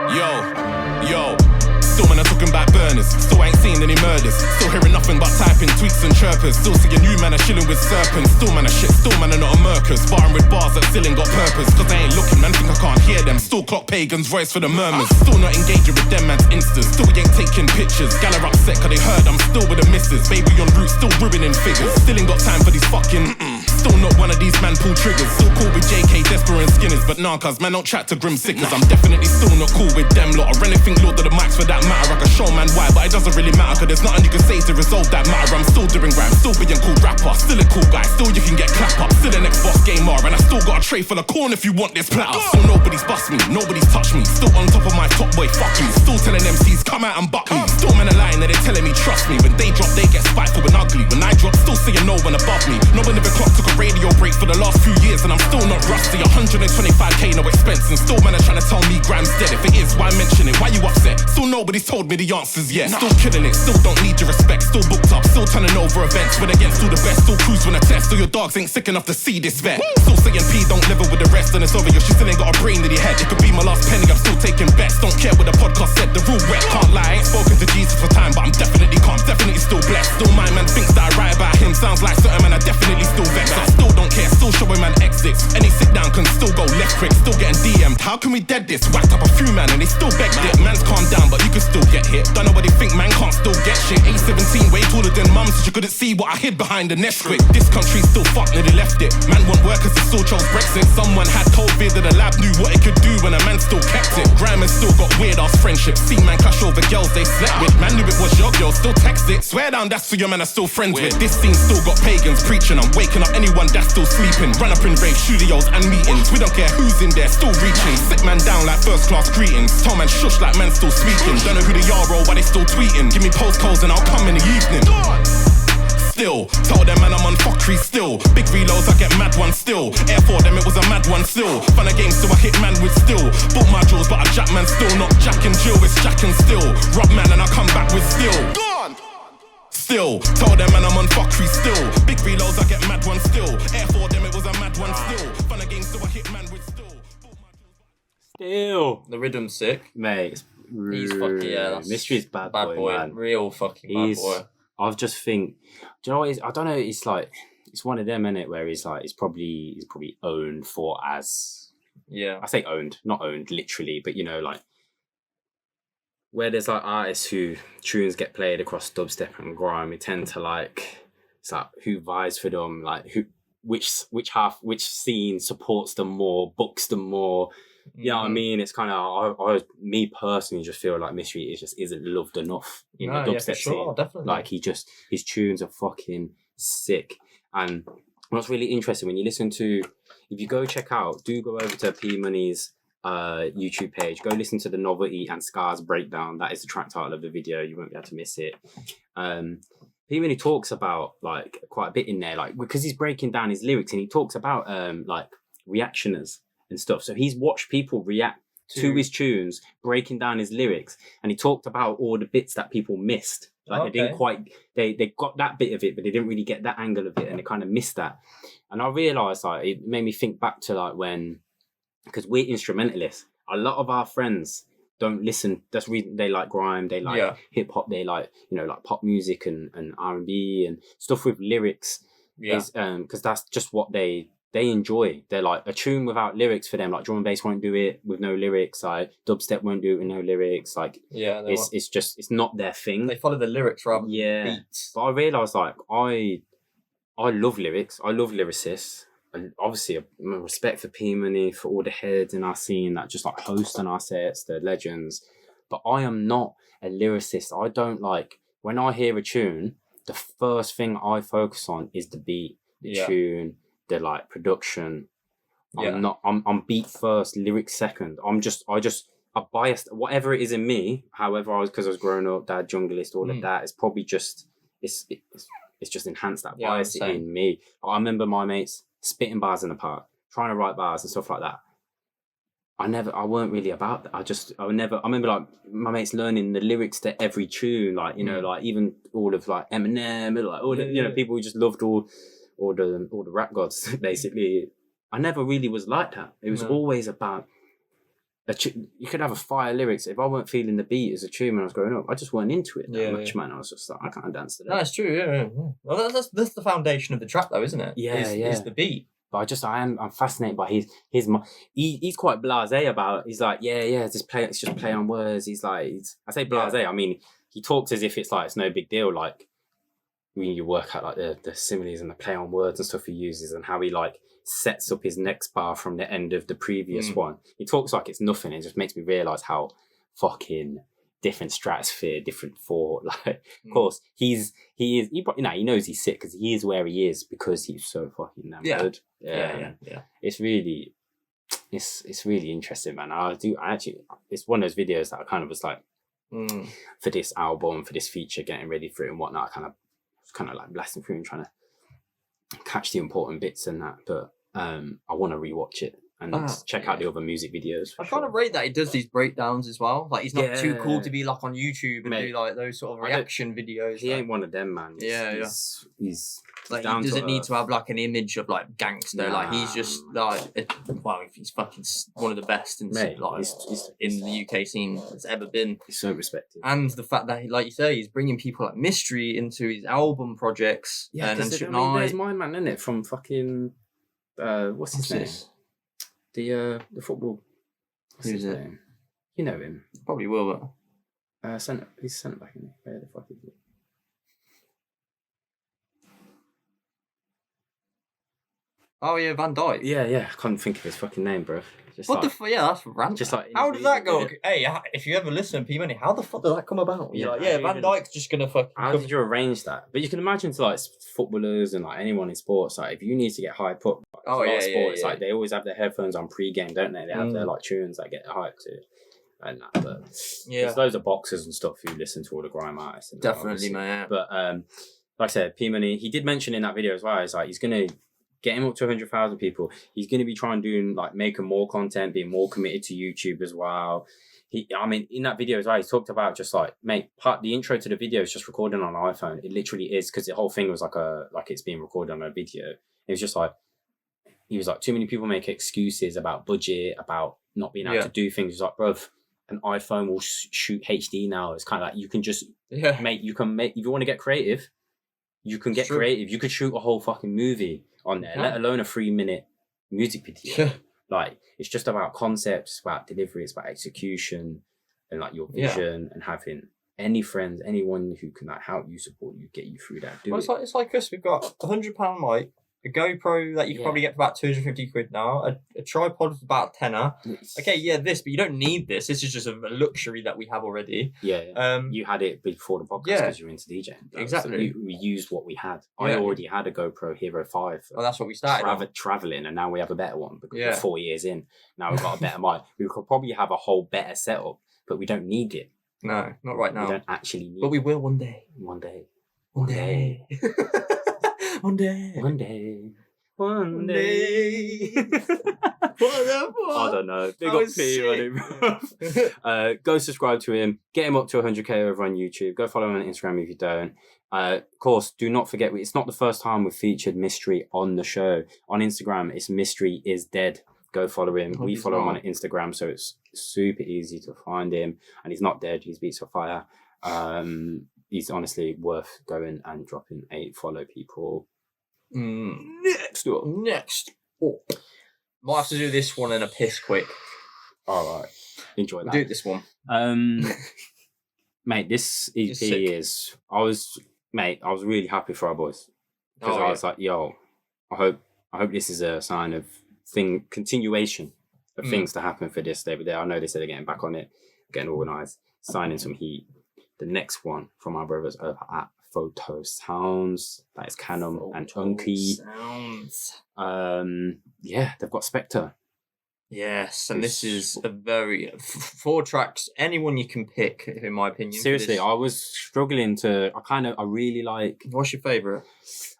Yo. Still man, I'm talking about burners. Still ain't seen any murders. Still hearing nothing but typing tweets and chirpers. Still seeing you man are chilling with serpents. Still man are shit. Still man are not a murkers. Barring with bars that still ain't got purpose. Cause I ain't looking, man, think I can't hear them. Still clock pagans, voice for the murmurs. Still not engaging with them man's instas. Still we ain't taking pictures. Gal are upset cause they heard I'm still with the missus. Baby on route, still ruining figures. Still ain't got time for these fucking Still not one of these man pull triggers. Still cool with JK, Desperate and Skinners. But nah, cuz man don't chat to grim sickers. I'm definitely still not cool with them lot. Or anything Lord of the mics for that matter. I can show man why, but it doesn't really matter. Cause there's nothing you can say to resolve that matter. I'm still doing grime, still being cool rapper. Still a cool guy, still you can get clap up. Still an Xbox gamer, and I still got a tray full of corn if you want this platter. Still nobody's bust me, nobody's touched me. Still on top of my top boy, fuck me. Still telling MCs come out and buck me. Still man a lying that they telling me trust me. When they drop they get spiteful and ugly. When I drop still saying no one above me. No one ever clock took a radio break for the last few years and I'm still not rusty. 125k no expense and still man are trying to tell me Graham's dead. If it is, why mention it? Why you upset? Still nobody's told me the answers yet. Still killing it, still don't need your respect. Still booked up, still turning over events. But against all the best, still cruise when I test. Still your dogs ain't sick enough to see this vet. Still saying P don't level with the rest and it's over you. She still ain't got a brain in your head. It could be my last penny, I'm still taking bets. Don't care what the podcast said, the rule wet. Can't lie, I ain't spoken to Jesus for time, but I'm definitely calm, definitely still blessed. Still my man thinks that I write about him. Sounds like certain man, I definitely still vex. I still don't care, still showing man exits. Any sit down can still go left quick, still getting DM'd. How can we dead this? Whacked up a few man and they still begged it. Man's calm down, but you can still get hit. Don't know what they think, man can't still get shit. A17 way taller than mum, so you couldn't see what I hid behind the nest quick. This country still fucked, nearly left it. Man want workers, they still chose Brexit. Someone had COVID and the lab knew what it could do when a man still kept it. Grime has still got weird ass friendships. See man clash over girls they slept with. Man knew it was your girl, still text it. Swear down, that's who your man are still friends with. This scene still got pagans preaching. I'm waking up anyone that's still sleeping. Run up in rave studios and meetings. We don't care who's in there, still reaching. Sit man down like first class greetings. Tell man shush like man still speaking. Don't know who they are or why they still tweeting. Give me postcodes and I'll come in the evening. Still, tell them man I'm on fuckery still. Big reloads, I get mad one still. Air for them, it was a mad one still. Fun a game, so I hit man with still. Bought my jewels, but I jack man still. Not Jack and Jill, it's Jack and still. Rob man and I come back with still. Gone! Still, tell them man I'm on fuckery still. Big reloads, I get mad one still. Air for them, it was a mad one still. Fun a game, so I hit man with still. Still. The rhythm's sick. Mate, He's fucking, yeah, that's Mystry's bad boy, man. Real fucking bad boy. I just think, do you know what it is? I don't know, it's like, it's one of them, innit, where he's like, he's probably owned for as, yeah. I say owned, not owned literally, but you know, like, where there's like artists who tunes get played across dubstep and grime, we tend to like, it's like, who vies for them, like, which scene supports them more, books them more. You know what I mean? It's kind of, me personally just feel like Mystry isn't loved enough in the dubstep scene. Definitely. Like his tunes are fucking sick. And what's really interesting when you listen to, if you go check out, do go over to P Money's YouTube page, go listen to the Novelty and Scars breakdown. That is the track title of the video. You won't be able to miss it. P Money talks about like quite a bit in there, like because he's breaking down his lyrics and he talks about like reactioners and stuff. So he's watched people react to his tunes, breaking down his lyrics, and he talked about all the bits that people missed. Like they didn't quite, they got that bit of it, but they didn't really get that angle of it, and they kind of missed that. And I realised like it made me think back to like when, because we're instrumentalists, a lot of our friends don't listen. That's the reason they like grime, they like hip hop, they like, you know, like pop music and R&B and stuff with lyrics. Is because that's just what they enjoy. They're like, a tune without lyrics for them, like drum and bass won't do it with no lyrics, like dubstep won't do it with no lyrics, like it's not their thing. They follow the lyrics rather than the beats. But I realised, like, I love lyrics, I love lyricists, and obviously a respect for P-Money, for all the heads in our scene that just like host on our sets, the legends. But I am not a lyricist. I don't like, when I hear a tune, the first thing I focus on is the beat, the tune, the like production. I'm beat first, lyrics second. I biased, whatever it is in me, however because I was growing up, dad, junglist, all of that, it's probably just, it's just enhanced that bias in me. I remember my mates spitting bars in the park, trying to write bars and stuff like that. I weren't really about that. I remember like my mates learning the lyrics to every tune, like, you know, like even all of like Eminem, like all the, you know, people who just loved all the rap gods, basically. I never really was like that. It was always about you could have a fire lyrics. If I weren't feeling the beat as a tune when I was growing up, I just weren't into it that much, man. I was just like, I can't dance to that. No, it's true, yeah. Well, that's the foundation of the track, though, isn't it? Is the beat. But I'm fascinated by he's quite blasé about. He's like, it's just play on words. He's like, I say blasé. I mean, he talks as if it's like it's no big deal. Like when you work out like the similes and the play on words and stuff he uses, and how he like sets up his next bar from the end of the previous one. He talks like it's nothing. It just makes me realise how fucking different stratosphere, different thought. Like, of course, he knows he's sick because he is where he is because he's so fucking damn good. Yeah. It's really, it's really interesting, man. It's one of those videos that I kind of was like, for this album, for this feature, getting ready for it and whatnot. I kind of like blasting through and trying to catch the important bits and that, but I want to rewatch it and check out the other music videos. I kind of rate that he does these breakdowns as well. Like, he's not too cool to be like on YouTube and do like those sort of reaction videos. He ain't one of them, man. He's like, he doesn't need to have like an image of like gangster. Like, he's just like, he's fucking one of the best in the UK scene that's ever been. He's so respected. And the fact that, like you say, he's bringing people like Mystry into his album projects. Yeah, and there's my man, isn't it, from fucking what's his name? The football. Who's it? Name? You know him. Probably will, but he's centre back, isn't he? Where the fuck is he? Oh yeah, Van Dijk. Yeah. I can't think of his fucking name, bro. That's random. Just like, how does that go? Hey, if you ever listen to P-Money, how the fuck did that come about? Van Dijk's just gonna fucking. How did you arrange that? But you can imagine to like footballers and like anyone in sports, like if you need to get hyped up, sports, like they always have their headphones on pre-game, don't they? They have their like tunes that get hyped to. And that, but there's loads of boxers and stuff who listen to all the grime artists. And definitely, man. But like I said, P-Money, he did mention in that video as well. It's like he's gonna get him up to 100,000 people. He's going to be trying to like making more content, being more committed to YouTube as well. In that video as well, he talked about just like, mate, the intro to the video is just recording on an iPhone. It literally is, because the whole thing was like it's being recorded on a video. It was just like, he was like, too many people make excuses about budget, about not being able to do things. He's like, bruv, an iPhone will shoot HD now. It's kind of like, you can just make, if you want to get creative, you can get creative. You could shoot a whole fucking movie on there, let alone a 3-minute music video. Like, it's just about concepts, it's about delivery, it's about execution, and like your vision, and having any friends, anyone who can like help you, support you, get you through that. It's like us. We've got £100 mic, a GoPro that you can probably get for about 250 quid now, a tripod for about a tenner. Okay, this, but you don't need this. This is just a luxury that we have already. You had it before the podcast because you're into DJing. Exactly. So we used what we had. I already had a GoPro Hero 5. Well, that's what we started traveling, and now we have a better one because we're 4 years in. Now we've got a better mic. We could probably have a whole better setup, but we don't need it. No, not right now. We don't actually need it. But we will one day. One day. One day. One day. One day. One day. I don't know. Big up P, on him. Go subscribe to him. Get him up to 100k over on YouTube. Go follow him on Instagram if you don't. Of course, do not forget, it's not the first time we've featured Mystry on the show. On Instagram, it's Mystry is Dead. go follow him. We follow him on Instagram, so it's super easy to find him. And he's not dead. His beats are fire. He's honestly worth going and dropping a follow, people. Next up. Might have to do this one in a piss quick. All right. Enjoy that. Do this one. Mate, this EP is... I was really happy for our boys. Because I was like, yo, I hope this is a sign of continuation of things to happen for this over there. I know they said they're getting back on it, getting organised, signing some heat. The next one from our brothers over at Foto Sounds, that is Canon and Unky. Yeah, they've got SPECTRE. Yes, and this is a very 4 tracks. Anyone you can pick, in my opinion. Seriously, I was struggling to. I really like. What's your favourite?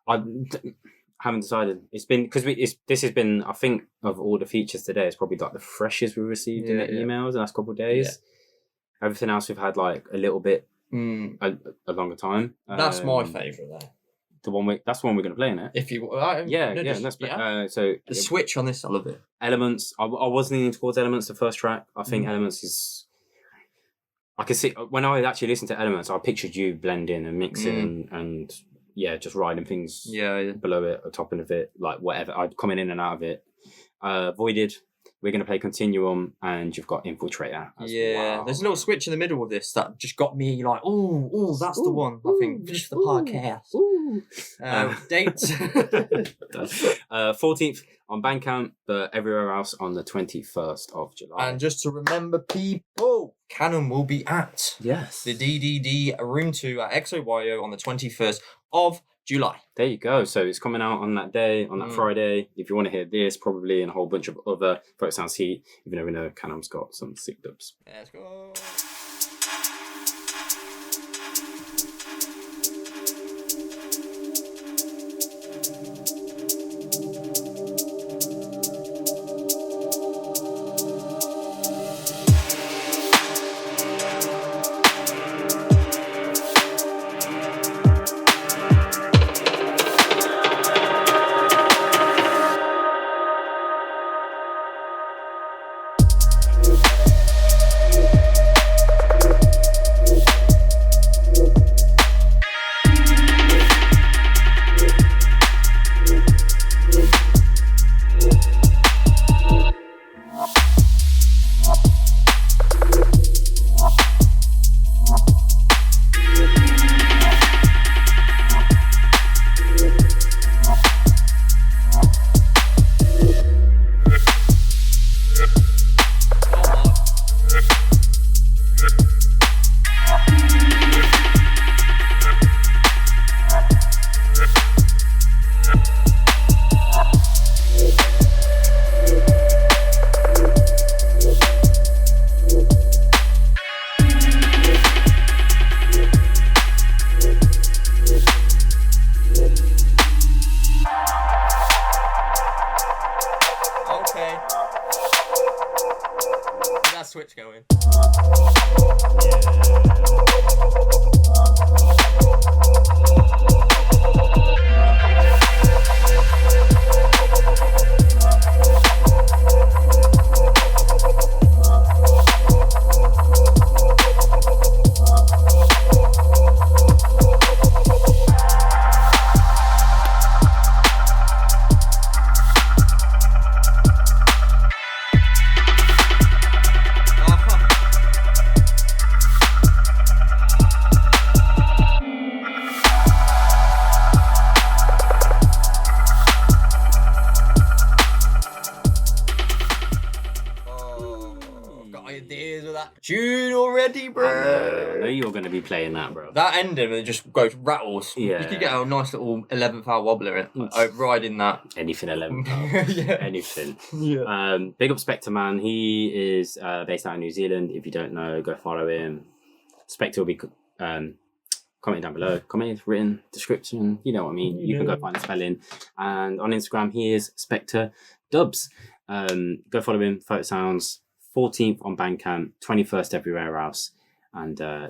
I haven't decided. It's been because this has been. I think of all the features today, it's probably like the freshest we received in the emails the last couple of days. Yeah. Everything else we've had like a little bit a longer time. That's my favourite there. That's the one we're going to play in it. If you, let's play. So the switch on this, I love it. Elements. I was leaning towards Elements. The first track, I think Elements is. I can see when I actually listened to Elements, I pictured you blending and mixing and just riding things. Below it or topping of it, like whatever. I'd coming in and out of it. Voided. We're going to play Continuum, and you've got Infiltrator. Well. There's a little switch in the middle of this that just got me like, oh, that's the one. I think just for the podcast. Dates 14th on Bandcamp, but everywhere else on the 21st of July. And just to remember, people, Canon will be at the DDD Room 2 at XOYO on the 21st of July. There you go. So it's coming out on that day, on that Friday. If you want to hear this, probably, and a whole bunch of other Foto Sounds heat, even though we know Canon's got some sick dubs. Let's go. Switch going. Tune already, bro. I know you're going to be playing that, bro. That ending, it just goes rattles. Yeah. You could get a nice little 11th hour wobbler riding that. Anything 11th hour. Anything. Yeah. Big up Spectre, man. He is based out in New Zealand. If you don't know, go follow him. Spectre will be commenting down below. Comment, written, description. You know what I mean. You can go find the spelling. And on Instagram, he is Spectre Dubs. Go follow him. Foto Sounds. 14th on Bandcamp, 21st everywhere else. And go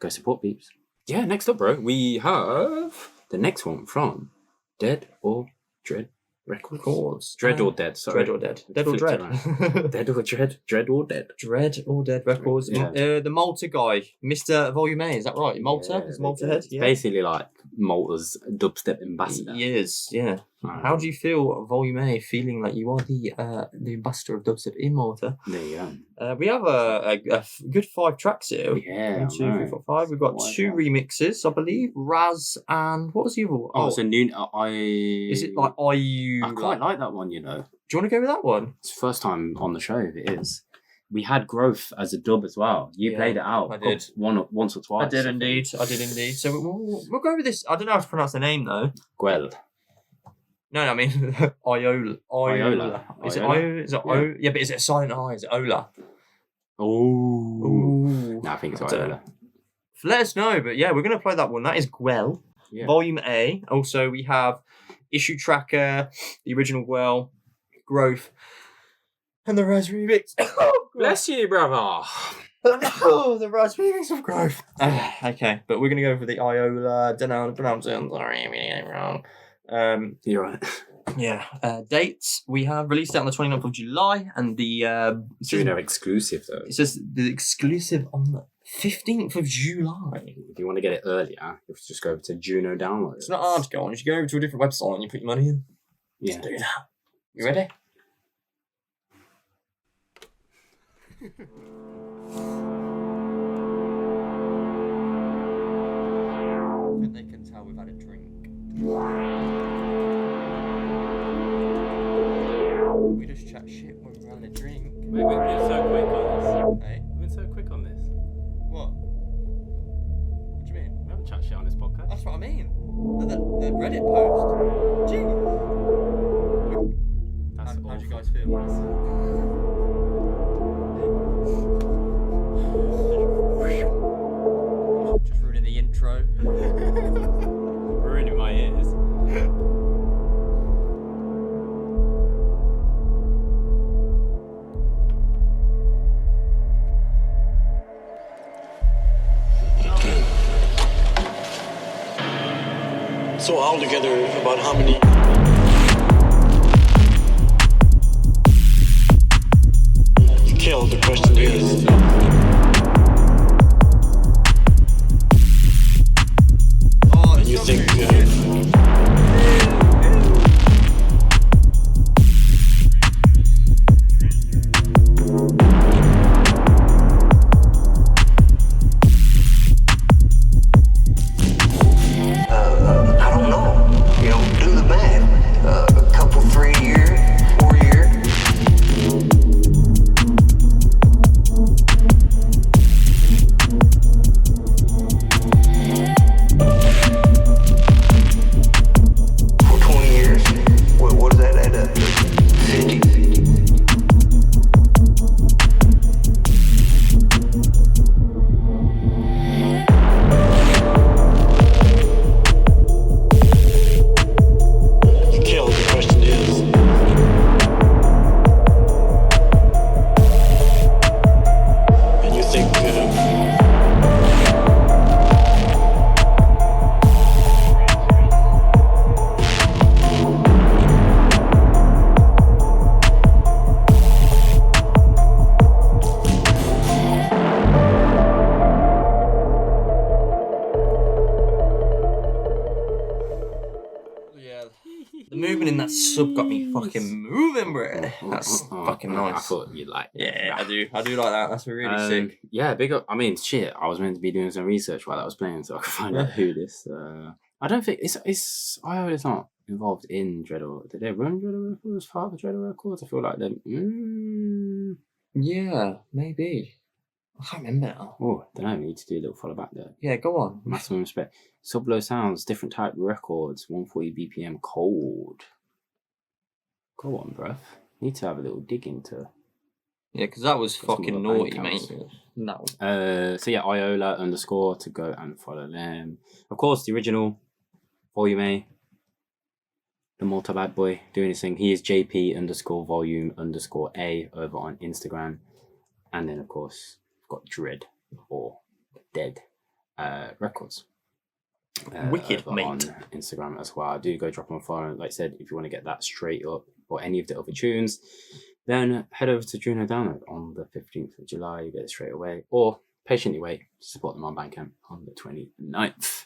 support peeps. Yeah, next up, bro, we have the next one from Dead or Dread Records. Dread or Dead, sorry. Dread or Dead. Dead or Flipped Dread. Dead or Dread? Dread or Dead? Dread or Dead Records. Yeah. The Malta guy, Mr. Volume A, is that right? Malta? Yeah, Is Malta head? it's basically like Malta's dubstep ambassador. He is, yeah. How do you feel, Volume A, feeling like you are the ambassador of dubstep in Malta? There you go. We have a good 5 tracks here. Yeah, 1, 2, 3, 4, 5. We've got 2 remixes, I believe. Raz and what was the other one? Oh, so new. Is it like IOWLA? I quite like that one, you know. Do you want to go with that one? It's the first time on the show, if it is. We had Growth as a dub as well. You played it out. I did. Once or twice. I did indeed. So we'll go with this. I don't know how to pronounce the name though. Guell. No, I mean IOWLA. IOWLA. Is it IO? Is it O? Yeah, but is it a silent I? Is it Ola? Oh. No, I think it's IOWLA. Let us know, but yeah, we're going to play that one. That is Guell, Volume A. Also, we have Issue Tracker, the original Guell, Growth, and the Raz remix. Bless you, brother. The Raz remix of Growth. Okay, but we're going to go for the IOWLA. Don't know how to pronounce it. I'm sorry, I'm getting it wrong. You're right. Yeah. Dates, we have released it on the 29th of July, and the... exclusive, though. It says the exclusive on the 15th of July. If you want to get it earlier, you have to just go over to Juno Download. It's not hard to go on. You should go over to a different website and you put your money in. Yeah. Just do that. You ready? I think they can tell we've had a drink. We just chat shit when we're having a drink. Wait, we've been so quick on this. Hey? We've been so quick on this. What? What do you mean? We haven't chat shit on this podcast. That's what I mean. The Reddit post. Jeez. How do you guys feel? Just ruining the intro. Ruining my ears. So altogether, about how many? You killed. The question is. Oh, You think? I don't know. You know, do the math. A couple, 3 years, 4 years. For 20 years, what does that add up to? 50. You killed. The question is. And you think? yeah. The movement in that sub got me fucking moving, bro. That's fucking I nice. thought you'd like that. Yeah, I do like that. That's really sick. Yeah, big up. I mean, shit. I was meant to be doing some research while I was playing, so I could find out who this. I don't think it's. I heard it's not involved in Dreadle. Did they run Dreadle Records? Father Dreadle Records? I feel like them. Yeah, maybe. I can't remember now. Oh, don't know. We need to do a little follow back there. Yeah, go on. Maximum respect. Sublow Sounds, different type records, 140 BPM cold. Go on, bruv. Need to have a little dig into. Yeah, because that was Got some fucking more naughty, bank mate. accounts. No. So yeah, IOWLA_ to go and follow them. Of course, the original Volume A, the Malta bad boy doing his thing. He is JP_volume_A over on Instagram, and then of course we've got Dread or Dead Records. Wicked, over mate. on Instagram as well. Do go drop them a follow. Like I said, if you want to get that straight up or any of the other tunes, then head over to Juno Download on the 15th of July. You get it straight away, or patiently wait to support them on Bandcamp on the 29th.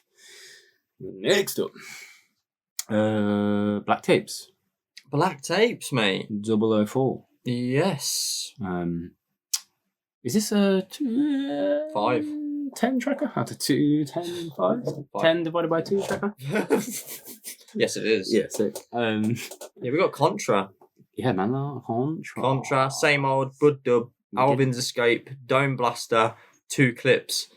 Next up, Black Tapes. Black Tapes, mate. 004. Yes. Is this a 5. 10 tracker? Out of 2, 10, 5? 10 divided by 2 tracker? Yes, it is. Yeah, sick. Yeah, we got Contra. Yeah, man, Contra. Contra, same old, Bud Dub, Alvin's Escape, Dome Blaster, 2 clips.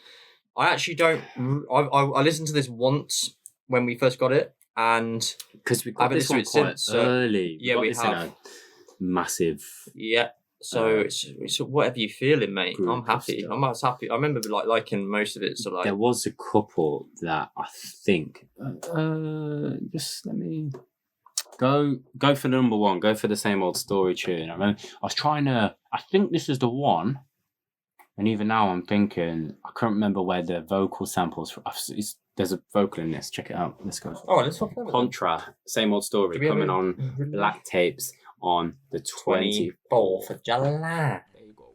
I actually don't. I listened to this once when we first got it, and because we got this one quite early. Yeah, we have. Massive. Yeah. So it's whatever you're feeling, mate. I'm happy. I'm as happy. I remember liking most of it. So there was a couple that I think. Just let me go for the number one. Go for the same old story tune. I remember I was trying to. I think this is the one. And even now, I'm thinking I can't remember where the vocal samples. There's a vocal in this. Check it out. Let's go. Oh, let's talk about Contra, same old story, coming on Black Tapes on the 24th of July. There you go.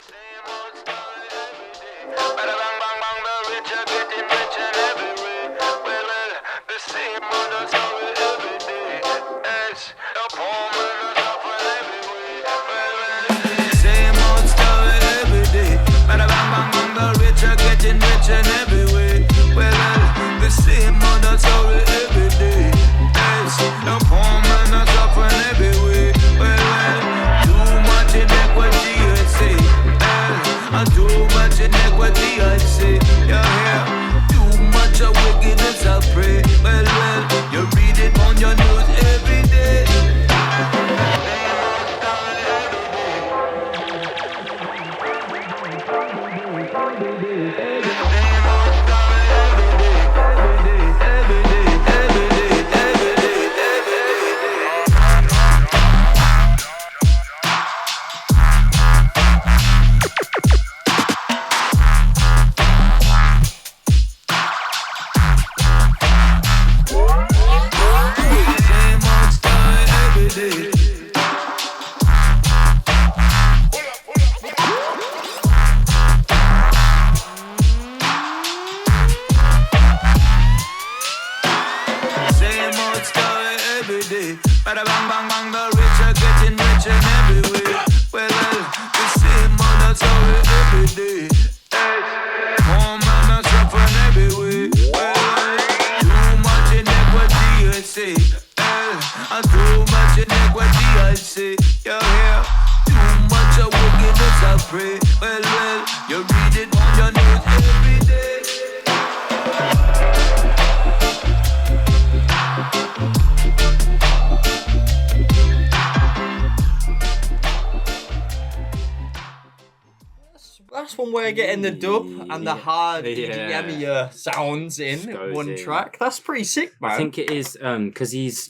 That's one way of getting the dub and the hard EDM sounds in one track. That's pretty sick, man. I think it is because he's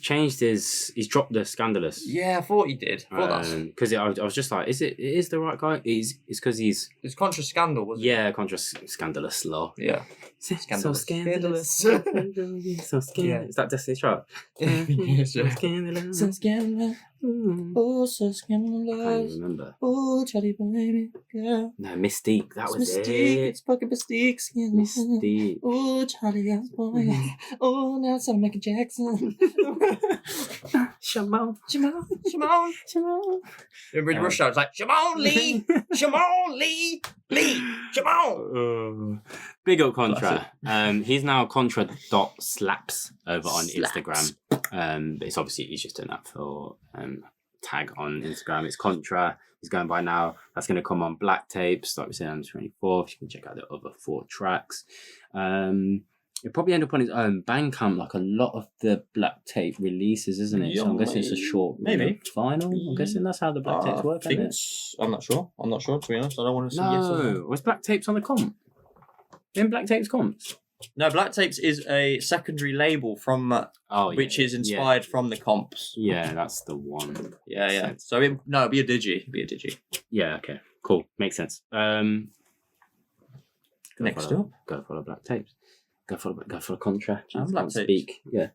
dropped the Scandalous. Yeah, I thought he did. Because I was just like, it is the right guy? It's because it's Contra Scandal, wasn't it? Yeah, Contra Scandalous law. Yeah. Scandalous. So scandalous. So scandalous. Yeah. Is that Destiny's Child? So scandalous. So scandalous. Oh, so scandalous. I can't remember. Oh, Charlie baby girl. No, Mystique. That was Mystique. it. It's fucking Mystique. Mystique. Oh, Charlie ass boy. Oh, now it's Michael Jackson. Shimon. Remember in Rush Hour, it's like, Shimon Lee, Shimon. Big up Contra. He's now Contra.slaps over on Instagram. But it's obviously he's just doing that for tag on Instagram. It's Contra. He's going by now. That's going to come on Black Tapes, like we said, on the 24th. You can check out the other 4 tracks. It'll probably end up on his own Bandcamp, like a lot of the Black Tape releases, isn't it? So I'm guessing it's a short vinyl. I'm guessing that's how the Black Tapes work, isn't it? I'm not sure, to be honest. I don't want to say yes or no. Was Black Tapes on the comp? In Black Tapes comps? No, Black Tapes is a secondary label from which is inspired from the comps. Yeah, that's the one. Yeah. So it'd be a digi. Yeah, okay. Cool. Makes sense. Next up. Go follow Black Tapes. Go for the CONTRA. I would like to speak. Yeah.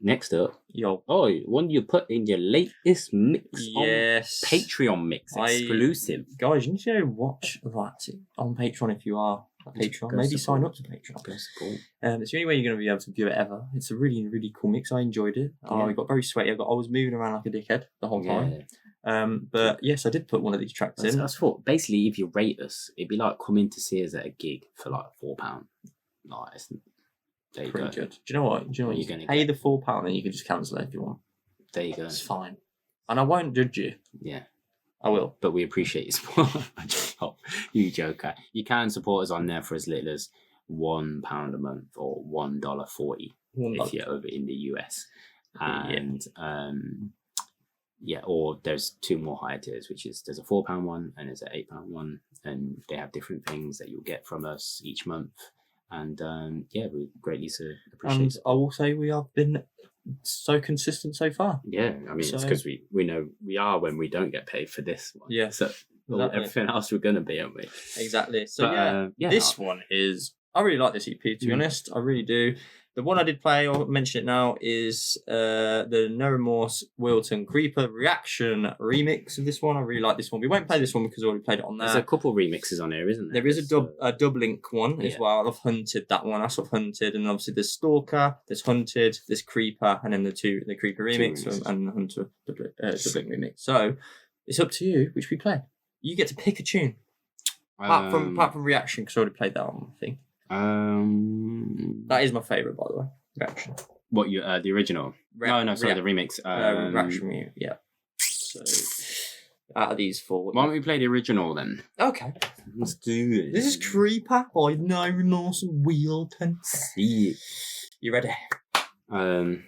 Next up, Yo. one you put in your latest mix Yes. on Patreon mix exclusive. Guys, you need to go watch that on Patreon if you are a Patreon. Go Maybe support. sign up to Patreon. Go support. It's the only way you're going to be able to view it ever. It's a really, really cool mix. I enjoyed it. Yeah. I got very sweaty. I was moving around like a dickhead the whole time. But yes, I did put one of these tracks in. I thought basically if you rate us, it'd be like coming to see us at a gig for like £4. Nice. There you Pretty go. good. Do you know what? You You're can gonna pay the £4 and you can just cancel it if you want. There you go. It's fine. And I won't judge you. Yeah. I will. But we appreciate your support. You joker. You can support us on there for as little as £1 a month or $1.40 if you're over in the US. And or there's two more higher tiers, which is there's a £4 one and there's an £8 one, and they have different things that you'll get from us each month. And we greatly appreciate And it. I will say we have been so consistent so far. Yeah, I mean, it's because we know we are when we don't get paid for this one. Yeah. So Exactly. everything else we're going to be, aren't we? Exactly. So But, this one is, I really like this EP, to be honest. I really do. The one I did play, I'll mention it now, is the No Remorse Wheelton Creeper Reaction remix of this one. I really like this one. We won't play this one because we already played it on there. There's a couple remixes on here, isn't there? There is a dub link one as Yeah. well. I've hunted that one. I've hunted, and obviously there's Stalker, there's Hunted, there's Creeper, and then the Creeper remix remixes. and the Hunter dub link remix. So it's up to you which we play. You get to pick a tune. Apart from Reaction, because I already played that one, I think. That is my favourite, by the way. Reaction. What you the original? The remix. Reaction, yeah. So out of these four, Why don't we play the original then? okay. Let's do this. This is Creeper by No Remorse and Wheelton. See. You ready? I'm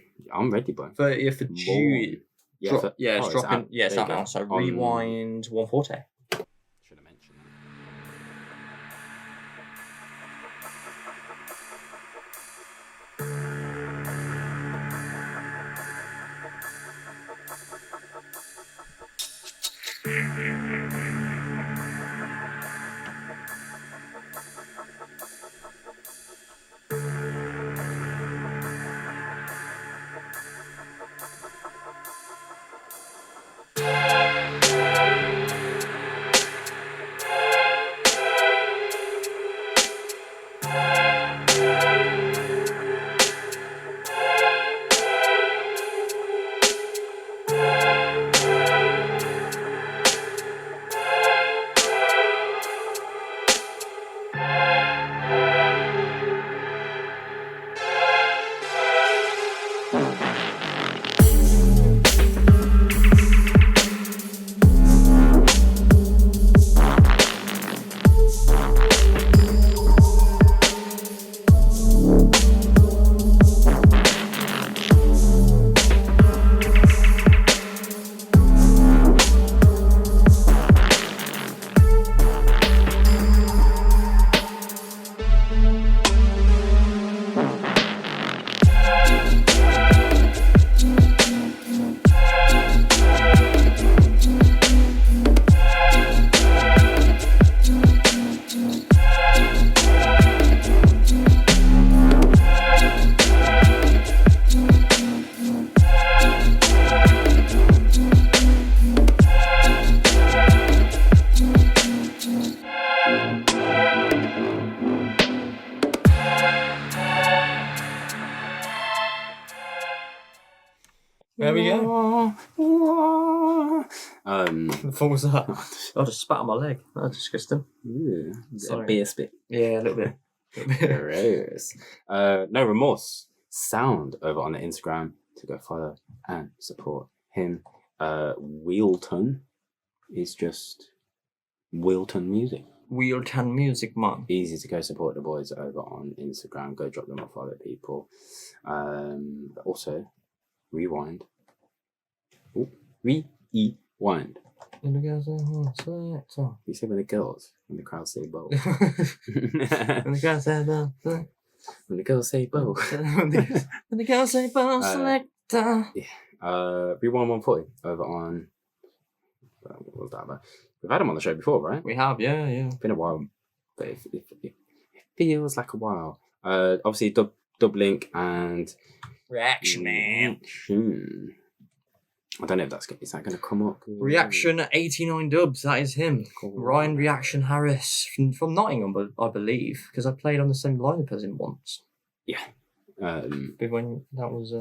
ready, boy. 30th of June. Yeah, it's dropping. it's out. Yeah, it's There out you go. now. So rewind 140. Should have mentioned that. There we go. What was that? I just spat on my leg. That's disgusting. Yeah, Sorry. a beer spit. Yeah, a little bit. Gross. No Remorse sound over on the Instagram to go follow and support him. Wheelton is just Wheelton Music. Wheelton Music, man. Easy to go support the boys over on Instagram. Go drop them off other people. But also, rewind. Ooh, rewind. And the girls say, You say when the girls, when the crowd say bow. and the girls say, When the girls say bow. and the girls say, selector. Rewind 140 over on. What was that about? We've had him on the show before, right? We have, yeah. It's been a while, but if feels like a while. Obviously, Dub Link and Reaction, man. Reaction. I don't know if is that going to come up? Reaction 89 dubs, that is him. Cool. Ryan Reaction Harris from Nottingham, I believe, because I played on the same lineup as him once. Yeah. When that was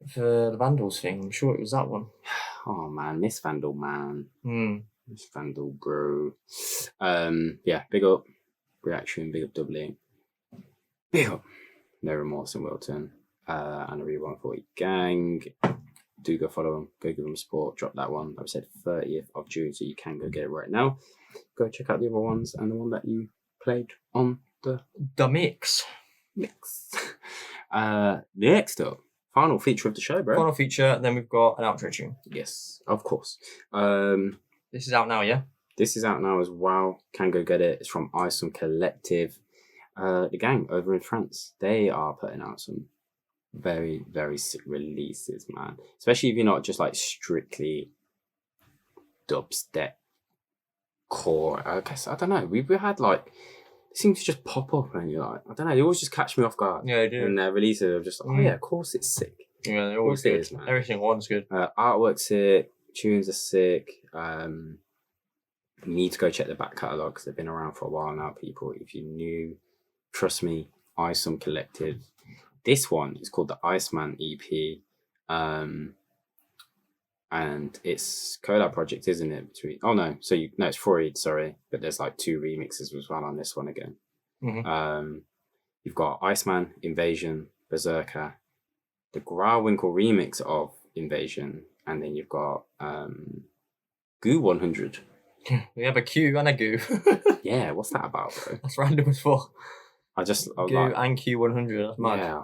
for the Vandals thing, I'm sure it was that one. Oh man, Miss Vandal, man. Miss Vandal, bro. Yeah, big up Reaction, big up Dub Link. Big up No Remorse and Wheelton. And a Re140 gang. Do go follow them, go give them support, drop that one. Like I said, 30th of June, so you can go get it right now. Go check out the other ones and the one that you played on the mix. Next up, final feature of the show, bro. Final feature, then we've got an outro tune. Yes, of course. This is out now, yeah? This is out now as well. Can go get it. It's from Eyesome Collective. The gang over in France. They are putting out some very, very sick releases, man. Especially if you're not just like strictly dubstep core. I guess, I don't know. We've had like, it seems to just pop up and you're like, I don't know, they always just catch me off guard. Yeah, they do. And their releases are just like, oh yeah, of course it's sick. Yeah, they're always good. Man. Everything one's good. Artwork's sick, tunes are sick. You need to go check the back catalogue because they've been around for a while now, people. If you're new, trust me, Eyesome Collective. This one is called the Iceman EP. And it's collab project, isn't it? Between it's Freud, sorry, but there's like 2 remixes as well on this one again. You've got Iceman, Invasion, Berserker, the Grawinkel remix of Invasion, and then you've got Goo 100. We have a Q and a Goo. Yeah, what's that about, bro? That's random as fuck. I was Goo like, and Q100. That's mad. Yeah,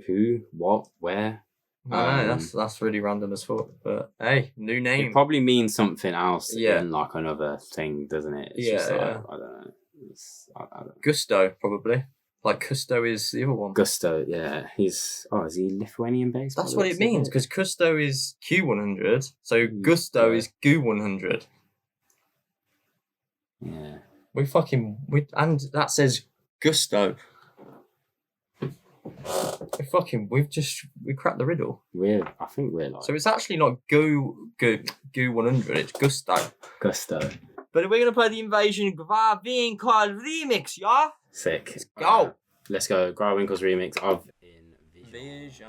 who, what, where? No, that's really random as fuck. But hey, new name. It probably means something else in like another thing, doesn't it? It's just like, I don't know. I don't know. Gusto, probably. Like Custo is the other one. Gusto, yeah. Is he Lithuanian based? That's what it means, because Custo is Q100, so Gusto is Goo 100. Yeah. And that says Gusto. We cracked the riddle. I think we're like. So it's actually not Goo 100, it's Gusto. Gusto. But we're gonna play the Invasion Grawinkel remix, yeah? Sick. Let's go. Let's go. Grawinkel's remix of Invasion.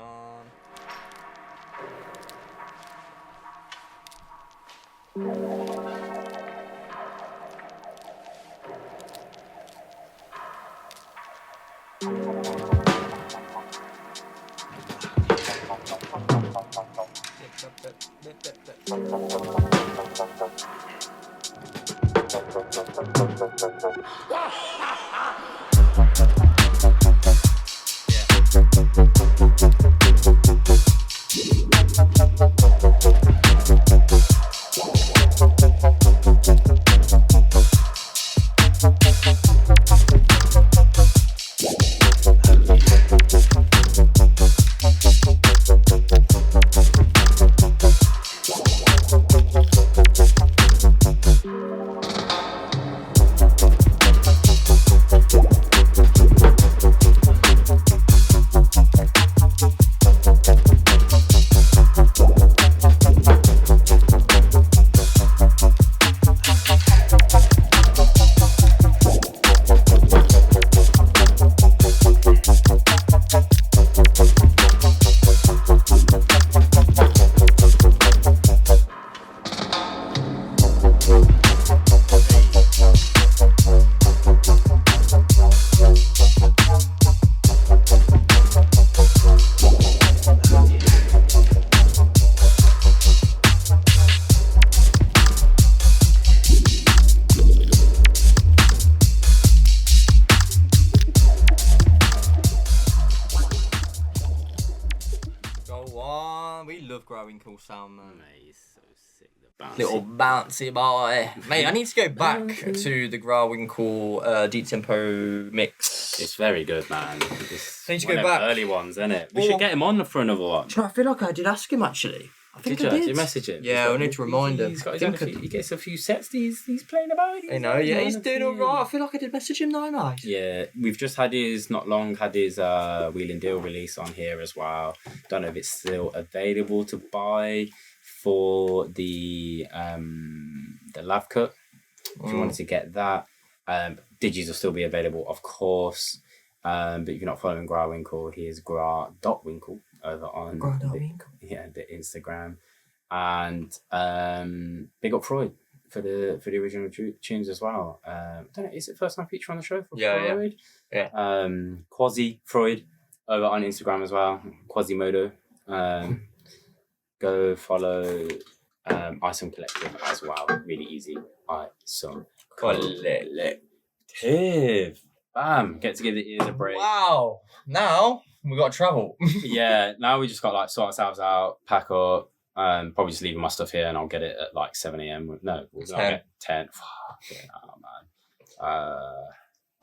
Grawinkel sound, man. Mate, he's so sick. The bouncy. Little bouncy boy. Mate, I need to go back to the Grawinkel deep tempo mix. It's very good, man. I need to go back. Early ones, isn't it? We should get him on for another one. I feel like I did ask him actually. I think Did I you? did. Did you message him? Yeah, I need to remind him. He gets a few sets. He's playing about. He's doing all right. I feel like I did message him though, mate. Yeah, we've just had his Wheel and Deal release on here as well. Don't know if it's still available to buy for the Lav Cut. If you wanted to get that, digis will still be available, of course. But if you're not following Grawinkel, he is gra.winkle over on the Instagram. And big up Freud for the original tunes as well. I don't know, is it first time feature on the show for Freud? Yeah. Quasi Freud over on Instagram as well. Quasimodo. Go follow Eyesome Collective as well. Really easy. Eyesome Collective. Bam! Get to give the ears a break. Wow! Now we got to travel. Yeah, now we just got like sort ourselves out, pack up, probably just leaving my stuff here, and I'll get it at like 7 a.m. No, we'll get 10. Fuck yeah, man.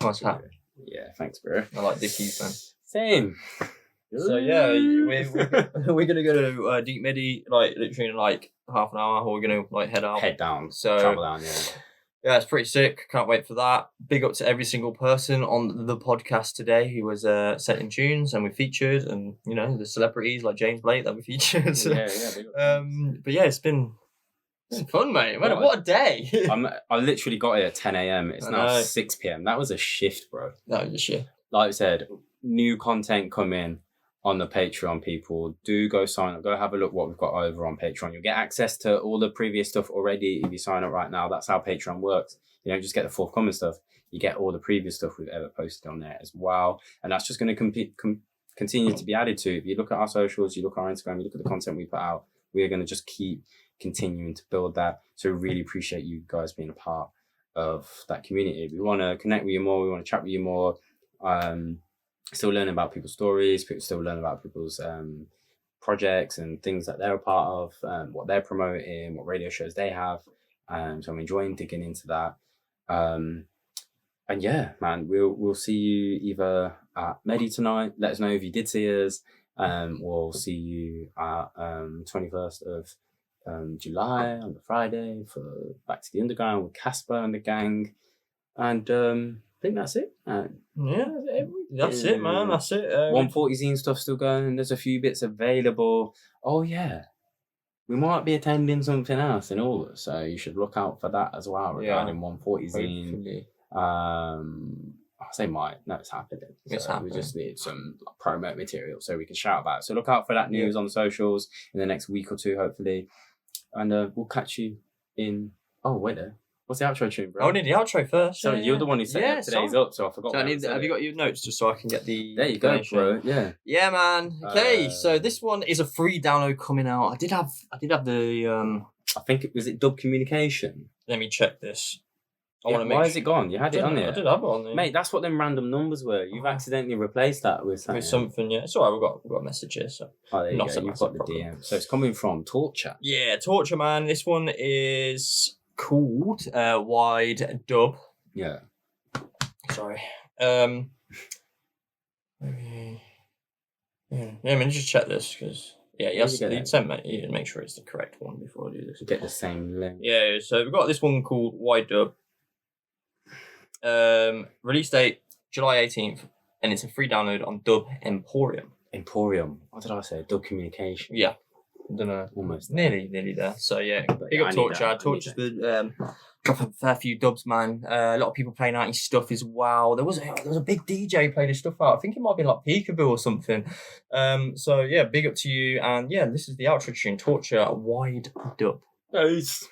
Nice hat. Yeah, thanks, bro. I like Dickies, man. Same. So yeah, we're gonna go to Deep Midi like literally in like half an hour, or we're gonna like head down. So travel down, yeah, it's pretty sick. Can't wait for that. Big up to every single person on the podcast today who was setting tunes and we featured, and you know the celebrities like James Blake that we featured. But yeah, it's been fun, mate. Man, what a day! I literally got here at 10 a.m. It's now 6 p.m. That was a shift, bro. That was a shift. Like I said, new content coming on the Patreon. People do go sign up, go have a look what we've got over on Patreon. You'll get access to all the previous stuff already if you sign up right now. That's how Patreon works. You don't just get the forthcoming stuff, you get all the previous stuff we've ever posted on there as well, and that's just going to continue to be added to. If you look at our socials, you look at our Instagram, you look at the content we put out, we're going to just keep continuing to build that. So we really appreciate you guys being a part of that community. We want to connect with you more, we want to chat with you more. Still learning about people's stories, people still learn about people's projects and things that they're a part of, what they're promoting, what radio shows they have. So I'm enjoying digging into that. And yeah, man, we'll see you either at Medi tonight. Let us know if you did see us. We'll see you at 21st of July on the Friday for Back to the Underground with Caspa and the gang. And I think that's it. That's it, man. That's it. 140 zine stuff still going. There's a few bits available. Oh yeah, we might be attending something else in August, so you should look out for that as well regarding 140 zine. I say might. No, it's happening. It's happening. We just need some promo material so we can shout about it. So look out for that news on the socials in the next week or two, hopefully, and we'll catch you in. Oh wait there. What's the outro tune, bro? I need the outro first. So you're the one who set today's up, so I forgot. So have you got your notes just so I can get the... There you go, bro. Yeah. Yeah, man. Okay, so this one is a free download coming out. I did have the... I think it was Dub Communication. Let me check this. Why is it gone? You had it on there. I did have it on there. Mate, that's what them random numbers were. You've accidentally replaced that with something. With something, yeah. It's alright, we've got a message here, so... Oh, there you go. You've got the DM. So it's coming from Torcha. Yeah, Torcha, man. This one is... called Wide Dub. Yeah. Sorry. Let me just check this because he'd sent me. You make sure it's the correct one before I do this. Get the same link. Yeah, so we've got this one called Wide Dub. Release date July 18th, and it's a free download on Dub Emporium. Emporium. What did I say? Dub Communication. Yeah. I don't know. Almost nearly there. So yeah, big up Torcha. Torcha's been dropping a fair few dubs, man. A lot of people playing out his stuff as well. There was a big DJ playing his stuff out. I think it might have been like Peekaboo or something. So yeah, big up to you. And yeah, this is the outro tune, Torcha Wide Dub. Peace.